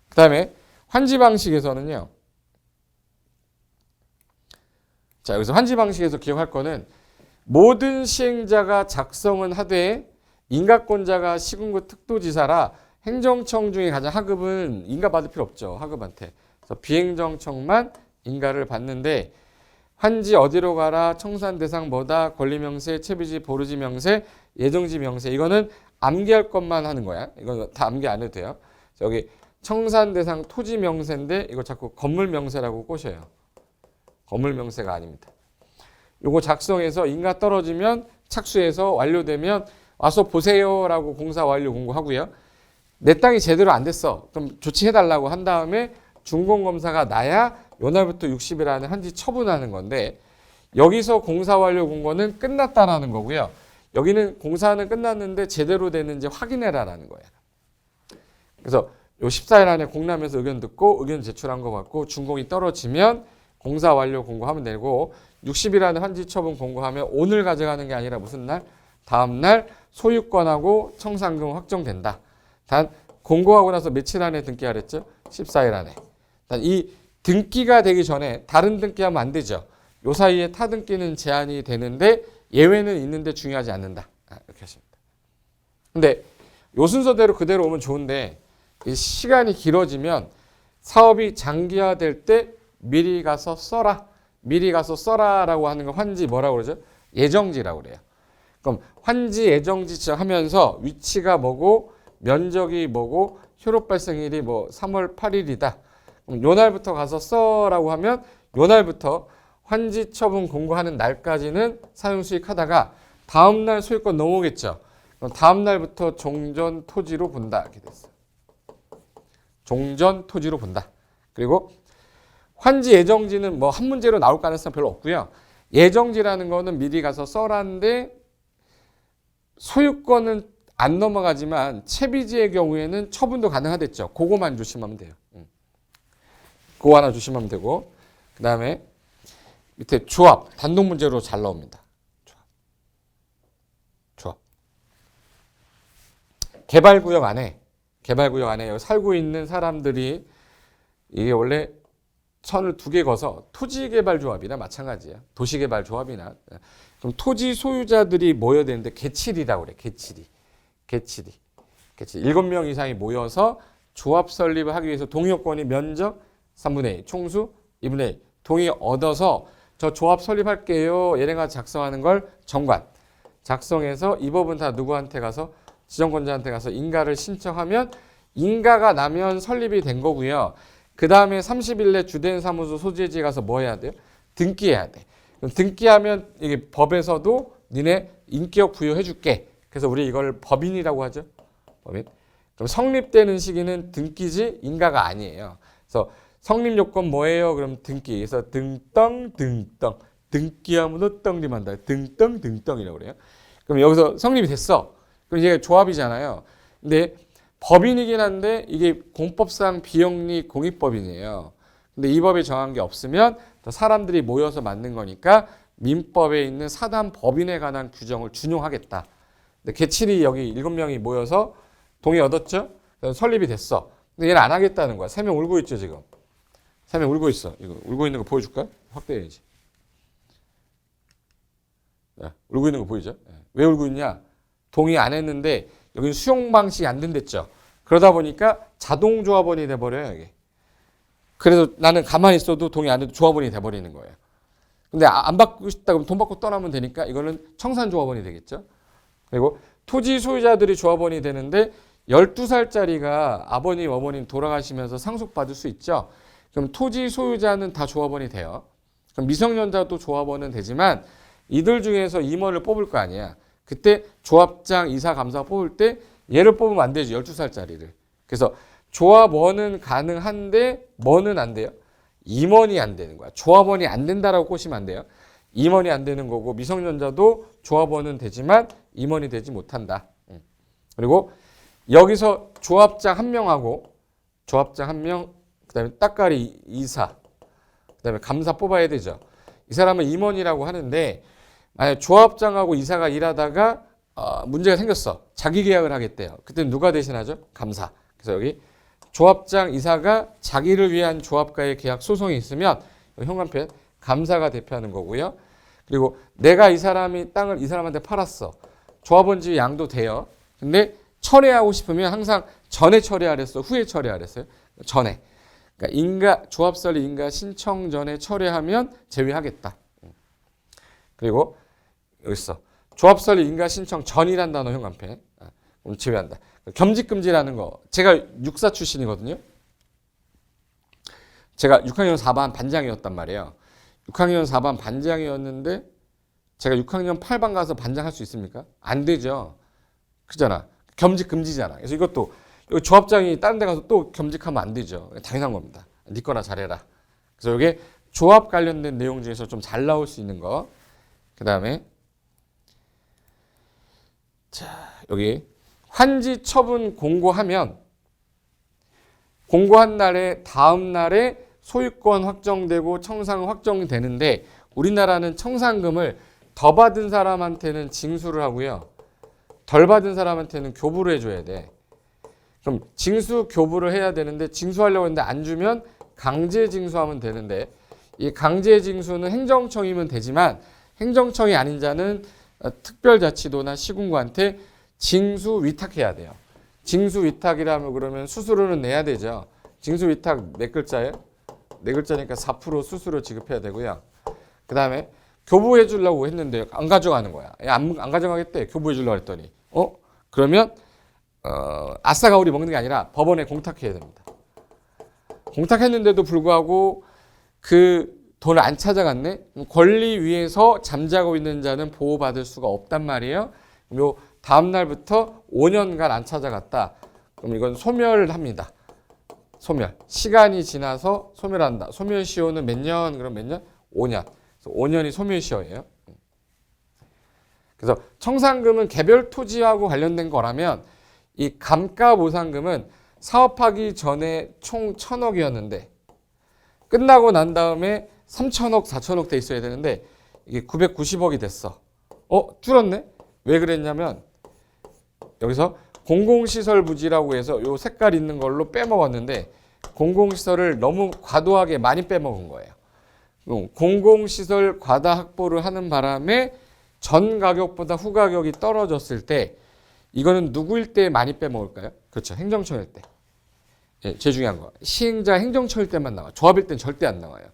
그 다음에 환지 방식에서는요. 자, 여기서 환지 방식에서 기억할 거는 모든 시행자가 작성은 하되 인가권자가 시군구 특도지사라 행정청 중에 가장 하급은 인가 받을 필요 없죠. 하급한테. 그래서 비행정청만 인가를 받는데 환지 어디로 가라, 청산 대상 뭐다, 권리명세, 채비지, 보르지 명세, 예정지 명세 이거는 암기할 것만 하는 거야. 이건 다 암기 안 해도 돼요. 여기 청산 대상 토지 명세인데 이거 자꾸 건물 명세라고 꼬셔요. 건물 명세가 아닙니다. 요거 작성해서 인가 떨어지면 착수해서 완료되면 와서 보세요라고 공사 완료 공고하고요. 내 땅이 제대로 안 됐어. 그럼 조치해달라고 한 다음에 준공검사가 나야 요날부터 60일안에 한지 처분하는 건데 여기서 공사 완료 공고는 끝났다라는 거고요. 여기는 공사는 끝났는데 제대로 되는지 확인해라라는 거예요. 그래서 요 14일 안에 공람에서 의견 듣고 의견 제출한 거 받고 준공이 떨어지면 공사 완료 공고하면 되고 60일 안에 환지 처분 공고하면 오늘 가져가는 게 아니라 무슨 날? 다음 날 소유권하고 청산금 확정된다. 단 공고하고 나서 며칠 안에 등기하랬죠? 14일 안에. 단 이 등기가 되기 전에 다른 등기하면 안 되죠. 요 사이에 타 등기는 제한이 되는데 예외는 있는데 중요하지 않는다. 이렇게 하십니다. 근데 요 순서대로 그대로 오면 좋은데 이 시간이 길어지면 사업이 장기화될 때 미리 가서 써라. 미리 가서 써라라고 하는 거 환지 뭐라고 그러죠? 예정지라고 그래요. 그럼 환지 예정지 지정하면서 위치가 뭐고 면적이 뭐고 효력 발생일이 뭐 3월 8일이다. 그럼 요 날부터 가서 써라고 하면 요 날부터 환지 처분 공고하는 날까지는 사용 수익하다가 다음 날 소유권 넘어오겠죠. 그럼 다음 날부터 종전 토지로 본다. 이렇게 됐어요. 종전 토지로 본다. 그리고 환지 예정지는 뭐 한 문제로 나올 가능성 별로 없고요. 예정지라는 거는 미리 가서 써라는데 소유권은 안 넘어가지만 채비지의 경우에는 처분도 가능하댔죠. 그거만 조심하면 돼요. 그거 하나 조심하면 되고 그 다음에 밑에 조합, 단독 문제로 잘 나옵니다. 조합. 개발구역 안에 여기 살고 있는 사람들이 이게 원래 선을 두 개 그어서 토지개발조합이나 마찬가지예요. 도시개발조합이나. 그럼 토지 소유자들이 모여야 되는데 개칠이라고 그래. 개칠이. 7명 이상이 모여서 조합 설립을 하기 위해서 동의요건이 면적 3분의 2, 총수 2분의 1 동의 얻어서 저 조합 설립할게요. 얘네가 작성하는 걸 정관. 작성해서 이 법은 다 누구한테 가서 지정권자한테 가서 인가를 신청하면 인가가 나면 설립이 된 거고요. 그 다음에 30일 내 주된 사무소 소재지에 가서 뭐 해야 돼요? 등기해야 돼. 그럼 등기하면 이게 법에서도 니네 인격 부여해 줄게. 그래서 우리 이걸 법인이라고 하죠. 법인. 그럼 성립되는 시기는 등기지 인가가 아니에요. 그래서 성립 요건 뭐예요? 그럼 등기. 그래서 등덩 등기하면 어떡리만다. 등덩이라고 그래요. 그럼 여기서 성립이 됐어. 그럼 이게 조합이잖아요. 근데 법인이긴 한데 이게 공법상 비영리 공익법인이에요. 근데 이 법에 정한 게 없으면 사람들이 모여서 만든 거니까 민법에 있는 사단 법인에 관한 규정을 준용하겠다. 근데 개칠이 여기 7명이 모여서 동의 얻었죠? 설립이 됐어. 근데 얘는 안 하겠다는 거야. 3명 울고 있죠, 지금. 3명 울고 있어. 이거 울고 있는 거 보여줄까? 확대해야지. 울고 있는 거 보이죠? 왜 울고 있냐? 동의 안 했는데 여기는 수용 방식이 안 된댔죠. 그러다 보니까 자동 조합원이 돼버려요, 이게. 그래서 나는 가만히 있어도 동의 안 해도 조합원이 돼버리는 거예요. 근데 안 받고 싶다 그러면 돈 받고 떠나면 되니까 이거는 청산 조합원이 되겠죠. 그리고 토지 소유자들이 조합원이 되는데 12살짜리가 아버님, 어머님 돌아가시면서 상속받을 수 있죠. 그럼 토지 소유자는 다 조합원이 돼요. 그럼 미성년자도 조합원은 되지만 이들 중에서 임원을 뽑을 거 아니야. 그때 조합장, 이사, 감사 뽑을 때 얘를 뽑으면 안 되죠. 12살짜리를. 그래서 조합원은 가능한데 뭐는 안 돼요? 임원이 안 되는 거야. 조합원이 안 된다라고 꼬시면 안 돼요. 임원이 안 되는 거고 미성년자도 조합원은 되지만 임원이 되지 못한다. 그리고 여기서 조합장 1명하고 조합장 1명, 그다음에 따까리 이사, 그다음에 감사 뽑아야 되죠. 이 사람은 임원이라고 하는데 만약 조합장하고 이사가 일하다가 문제가 생겼어. 자기 계약을 하겠대요. 그때 누가 대신하죠? 감사. 그래서 여기 조합장 이사가 자기를 위한 조합과의 계약 소송이 있으면 현관편 감사가 대표하는 거고요. 그리고 내가 이 사람이 땅을 이 사람한테 팔았어. 조합원지 양도 돼요. 근데 철회하고 싶으면 항상 전에 철회하랬어, 후에 철회하랬어요. 전에. 그러니까 조합 설립 인가 신청 전에 철회하면 제외하겠다. 그리고 여기 있어. 조합 설립 인가 신청 전이란 단어 현관편. 그럼 제외한다. 겸직금지라는 거. 제가 육사 출신이거든요. 제가 6학년 4반 반장이었단 말이에요. 6학년 4반 반장이었는데 제가 6학년 8반 가서 반장할 수 있습니까? 안 되죠. 그잖아. 겸직금지잖아. 그래서 이것도 조합장이 다른 데 가서 또 겸직하면 안 되죠. 당연한 겁니다. 네 거나 잘해라. 그래서 이게 조합 관련된 내용 중에서 좀 잘 나올 수 있는 거. 그 다음에 자 여기 환지 처분 공고하면 공고한 날에 다음 날에 소유권 확정되고 청산 확정되는데 우리나라는 청산금을 더 받은 사람한테는 징수를 하고요. 덜 받은 사람한테는 교부를 해줘야 돼. 그럼 징수 교부를 해야 되는데 징수하려고 했는데 안 주면 강제 징수하면 되는데 이 강제 징수는 행정청이면 되지만 행정청이 아닌 자는 특별자치도나 시군구한테 징수 위탁해야 돼요. 징수 위탁이라면 그러면 수수료는 내야 되죠. 징수 위탁 몇 글자예요? 네 글자니까 4% 수수료 지급해야 되고요. 그 다음에 교부해 주려고 했는데 안 가져가는 거야. 안 가져가겠대. 교부해 주려고 했더니. 그러면 아싸가우리 먹는 게 아니라 법원에 공탁해야 됩니다. 공탁했는데도 불구하고 그 돈을 안 찾아갔네? 권리 위에서 잠자고 있는 자는 보호받을 수가 없단 말이에요. 요 다음 날부터 5년간 안 찾아갔다. 그럼 이건 소멸합니다. 소멸. 시간이 지나서 소멸한다. 소멸시효는 몇 년? 그럼 몇 년? 5년. 5년이 소멸시효예요. 그래서 청산금은 개별 토지하고 관련된 거라면 이 감가보상금은 사업하기 전에 총 1,000억이었는데 끝나고 난 다음에 3,000억, 4,000억 돼 있어야 되는데 이게 990억이 됐어. 줄었네? 왜 그랬냐면 여기서 공공시설 부지라고 해서 요 색깔 있는 걸로 빼먹었는데 공공시설을 너무 과도하게 많이 빼먹은 거예요. 공공시설 과다 확보를 하는 바람에 전 가격보다 후 가격이 떨어졌을 때 이거는 누구일 때 많이 빼먹을까요? 그렇죠. 행정청일 때. 예, 제일 중요한 거. 시행자 행정청일 때만 나와. 조합일 땐 절대 안 나와요.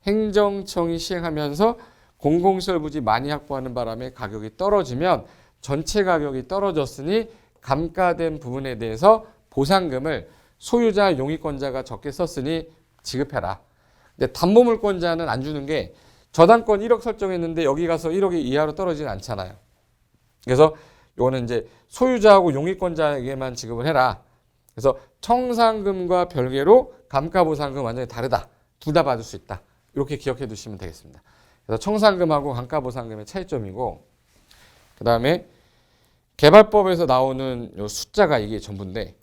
행정청이 시행하면서 공공시설 부지 많이 확보하는 바람에 가격이 떨어지면 전체 가격이 떨어졌으니 감가된 부분에 대해서 보상금을 소유자, 용익권자가 적게 썼으니 지급해라. 근데 담보물권자는 안 주는 게 저당권 1억 설정했는데 여기 가서 1억이 이하로 떨어지진 않잖아요. 그래서 이거는 이제 소유자하고 용익권자에게만 지급을 해라. 그래서 청산금과 별개로 감가보상금 완전히 다르다. 둘 다 받을 수 있다. 이렇게 기억해 두시면 되겠습니다. 그래서 청산금하고 감가보상금의 차이점이고, 그 다음에 개발법에서 나오는 요 숫자가 이게 전부인데,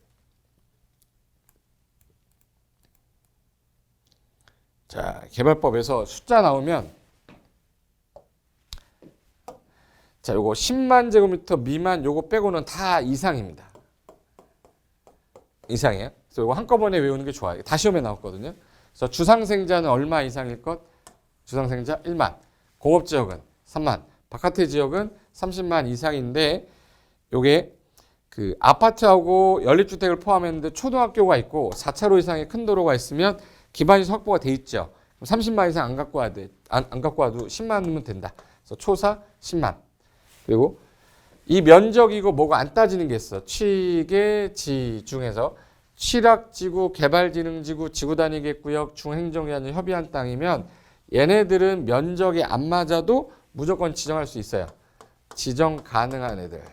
자, 개발법에서 숫자 나오면, 자, 요거 10만 제곱미터 미만 요거 빼고는 다 이상입니다. 이상이에요. 그래서 요거 한꺼번에 외우는 게 좋아요. 다 시험에 나왔거든요. 그래서 주상생자는 얼마 이상일 것? 주상생자 1만. 공업지역은 3만. 바깥의 지역은 30만 이상인데, 요게 그 아파트하고 연립주택을 포함했는데 초등학교가 있고 4차로 이상의 큰 도로가 있으면 기반시설 확보가 돼 있죠. 30만 이상 안 갖고 와야 돼. 안 갖고 와도 10만이면 된다. 그래서 초사 10만. 그리고 이 면적이고 뭐가 안 따지는 게 있어. 취계지 중에서 취락지구, 개발진흥지구, 지구단위계구역, 중행정기관이 협의한 땅이면 얘네들은 면적이 안 맞아도 무조건 지정할 수 있어요. 지정 가능한 애들.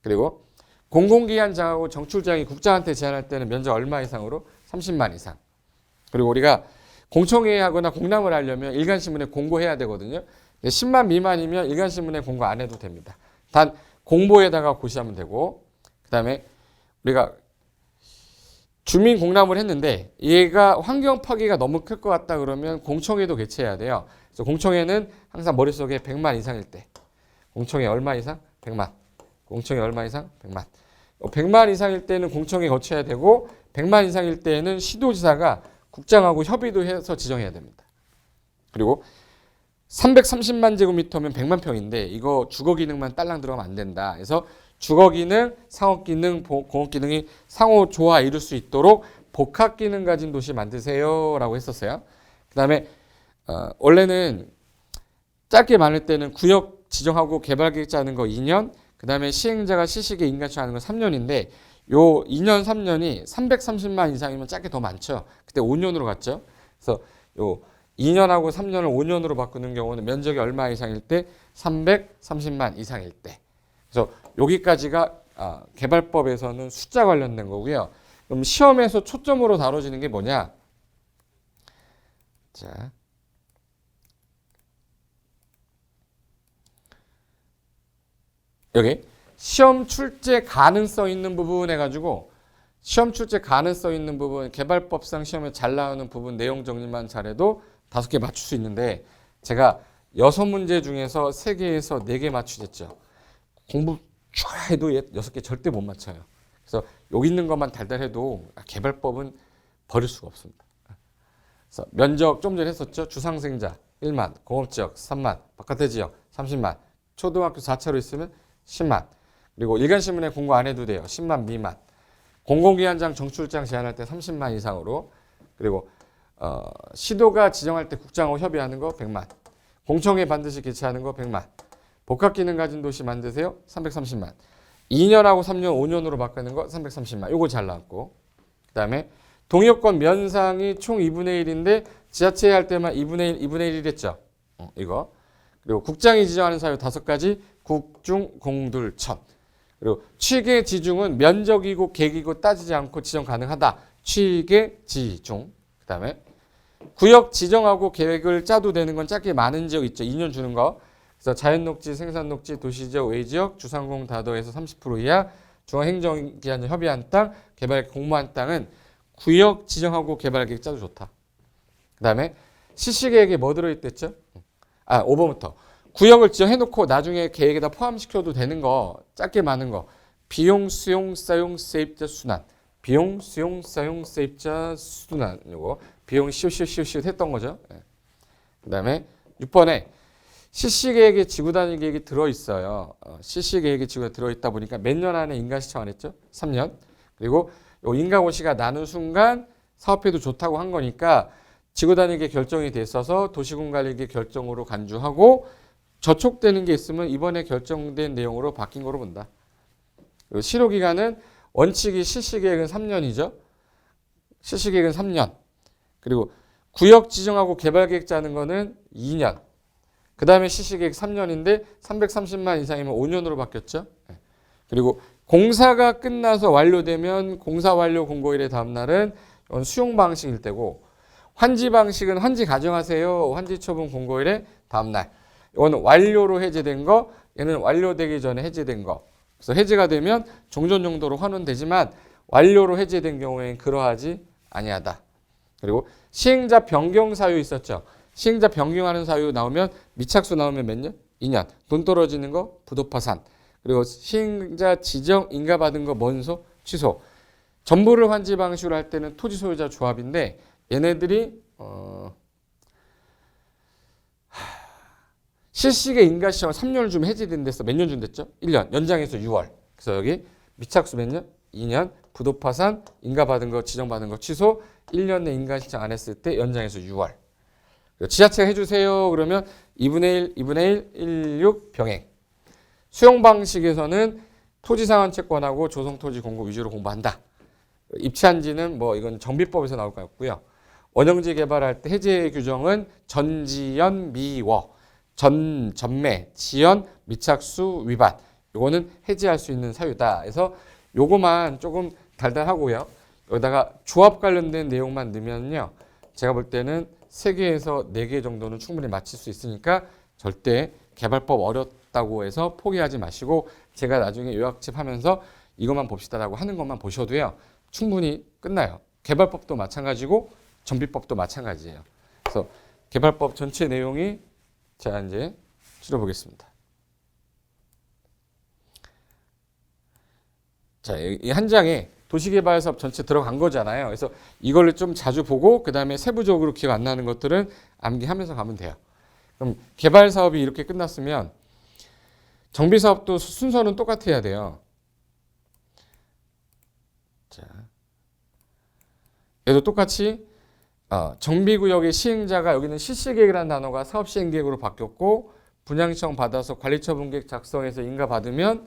그리고 공공기관장하고 정출장이 국장한테 제안할 때는 면적 얼마 이상으로? 30만 이상. 그리고 우리가 공청회하거나 공람을 하려면 일간신문에 공고해야 되거든요. 10만 미만이면 일간신문에 공고 안 해도 됩니다. 단 공보에다가 고시하면 되고, 그 다음에 우리가 주민 공람을 했는데 얘가 환경 파괴가 너무 클 것 같다 그러면 공청회도 개최해야 돼요. 그래서 공청회는 항상 머릿속에 100만 이상일 때. 공청회 얼마 이상? 100만. 공청회 얼마 이상? 100만. 100만 이상일 때는 공청회 거쳐야 되고 100만 이상일 때는 시도지사가 국장하고 협의도 해서 지정해야 됩니다. 그리고 330만 제곱미터면 100만 평인데 이거 주거기능만 딸랑 들어가면 안 된다. 그래서 주거기능, 상업기능, 공업기능이 상호 조화 이룰 수 있도록 복합기능 가진 도시 만드세요 라고 했었어요. 그 다음에 원래는 짧게 말할 때는 구역 지정하고 개발계획 짜는 거 2년, 그 다음에 시행자가 시식에 인가처하는 건 3년인데 요 2년, 3년이 330만 이상이면 짧게 더 많죠. 그때 5년으로 갔죠. 그래서 요 2년하고 3년을 5년으로 바꾸는 경우는 면적이 얼마 이상일 때? 330만 이상일 때. 그래서 여기까지가 개발법에서는 숫자 관련된 거고요. 그럼 시험에서 초점으로 다뤄지는 게 뭐냐? 자, 여기 시험 출제 가능성 있는 부분 해가지고 시험 출제 가능성 있는 부분, 개발법상 시험에 잘 나오는 부분 내용 정리만 잘해도 5개 맞출 수 있는데 제가 6문제 중에서 3개에서 4개 맞추겠죠. 공부 쫙 해도 6개 절대 못 맞춰요. 그래서 여기 있는 것만 달달해도 개발법은 버릴 수가 없습니다. 그래서 면적 좀 전에 했었죠. 주상생자 1만, 공업지역 3만, 바깥의 지역 30만, 초등학교 4차로 있으면 10만, 그리고 일간신문에 공고 안 해도 돼요. 10만 미만. 공공기관장 정출장 제안할 때 30만 이상으로, 그리고 시도가 지정할 때 국장하고 협의하는 거 100만, 공청회 반드시 개최하는 거 100만, 복합기능 가진 도시 만드세요 330만, 2년하고 3년 5년으로 바꾸는 거 330만. 요거 잘 나왔고, 그 다음에 동의요건 면상이 총 2분의 1인데 지자체 할 때만 2분의 1 했죠. 이거. 그리고 국장이 지정하는 사유 5가지, 국중 공둘천. 그리고 취계 지중은 면적이고 계획이고 따지지 않고 지정 가능하다. 취계 지중. 그 다음에 구역 지정하고 계획을 짜도 되는 건 짧게 많은 지역 있죠. 2년 주는 거. 그래서 자연녹지, 생산녹지, 도시지역, 외지역, 주상공 다도에서 30% 이하, 중앙행정기관 협의한 땅, 개발 공모한 땅은 구역 지정하고 개발계획 짜도 좋다. 그 다음에 실시계획에 뭐 들어있댔죠? 5번부터. 구역을 지정해놓고 나중에 계획에다 포함시켜도 되는 거, 짧게 많은 거. 비용, 수용, 사용, 세입자, 순환. 비용, 수용, 사용, 세입자, 수둔한 요거 비용 시옷 했던 거죠. 예. 그다음에 6번에 실시계획에 지구단위 계획이 들어있어요. 실시계획에 지구가 들어있다 보니까 몇 년 안에 인가시청 안 했죠? 3년. 그리고 요 인가고시가 나눈 순간 사업해도 좋다고 한 거니까 지구단위 계획 결정이 됐어서 도시군관리계 결정으로 간주하고 저촉되는 게 있으면 이번에 결정된 내용으로 바뀐 거로 본다. 그리고 실효기간은 원칙이 실시계획은 3년이죠. 실시계획은 3년. 그리고 구역 지정하고 개발계획 짜는 거는 2년. 그 다음에 실시계획 3년인데 330만 이상이면 5년으로 바뀌었죠. 그리고 공사가 끝나서 완료되면 공사 완료 공고일의 다음 날은 이건 수용 방식일 때고 환지 방식은 환지 가정하세요. 환지 처분 공고일의 다음 날. 이건 완료로 해제된 거, 얘는 완료되기 전에 해제된 거. 그래서 해제가 되면 종전 용도로 환원되지만 완료로 해제된 경우에는 그러하지 아니하다. 그리고 시행자 변경 사유 있었죠. 시행자 변경하는 사유 나오면 미착수 나오면 몇 년? 2년. 돈 떨어지는 거 부도파산. 그리고 시행자 지정 인가받은 거 뭔소? 취소. 전부를 환지 방식으로 할 때는 토지 소유자 조합인데 얘네들이 실시계 인가시청을 3년을 주면 해제된 데서 몇 년 준댔죠? 1년. 연장해서 6월. 그래서 여기 미착수 몇 년? 2년. 부도파산, 인가받은 거, 지정받은 거 취소. 1년 내 인가시청 안 했을 때 연장해서 6월. 지자체가 해주세요. 그러면 2분의 1, 2분의 1, 16 병행. 수용 방식에서는 토지상환 채권하고 조성토지 공고 위주로 공부한다. 입찰지는 뭐 이건 정비법에서 나올 것 같고요. 원형지 개발할 때 해제 규정은 전지연 미워. 전매, 지연, 미착수, 위반. 요거는 해제할 수 있는 사유다. 그래서 요거만 조금 달달하고요. 여기다가 조합 관련된 내용만 넣으면요. 제가 볼 때는 3개에서 4개 정도는 충분히 맞힐 수 있으니까 절대 개발법 어렵다고 해서 포기하지 마시고 제가 나중에 요약집 하면서 이것만 봅시다라고 하는 것만 보셔도요. 충분히 끝나요. 개발법도 마찬가지고 정비법도 마찬가지예요. 그래서 개발법 전체 내용이 자 이제 줄여보겠습니다. 자, 이 한 장에 도시개발사업 전체 들어간 거잖아요. 그래서 이걸 좀 자주 보고 그 다음에 세부적으로 기억 안 나는 것들은 암기하면서 가면 돼요. 그럼 개발사업이 이렇게 끝났으면 정비사업도 순서는 똑같아야 돼요. 자, 얘도 똑같이 정비구역의 시행자가 여기는 실시계획이라는 단어가 사업시행계획으로 바뀌었고 분양신청 받아서 관리처분계획 작성해서 인가받으면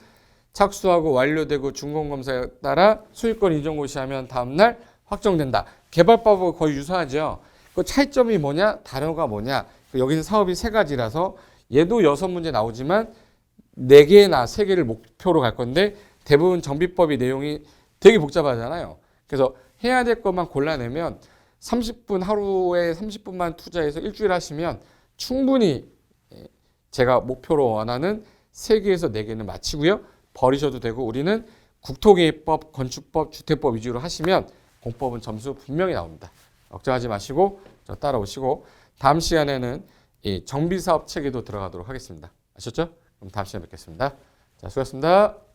착수하고 완료되고 준공검사에 따라 소유권 이전 고시하면 다음날 확정된다. 개발법하고 거의 유사하죠. 그 차이점이 뭐냐? 단어가 뭐냐? 여기는 사업이 3가지라서 얘도 6문제 나오지만 4개나 3개를 목표로 갈 건데 대부분 정비법이 내용이 되게 복잡하잖아요. 그래서 해야 될 것만 골라내면 30분 하루에 30분만 투자해서 일주일 하시면 충분히 제가 목표로 원하는 3개에서 4개는 마치고요. 버리셔도 되고 우리는 국토계획법, 건축법, 주택법 위주로 하시면 공법은 점수 분명히 나옵니다. 걱정하지 마시고 저 따라오시고 다음 시간에는 이 정비사업 체계도 들어가도록 하겠습니다. 아셨죠? 그럼 다음 시간에 뵙겠습니다. 자, 수고하셨습니다.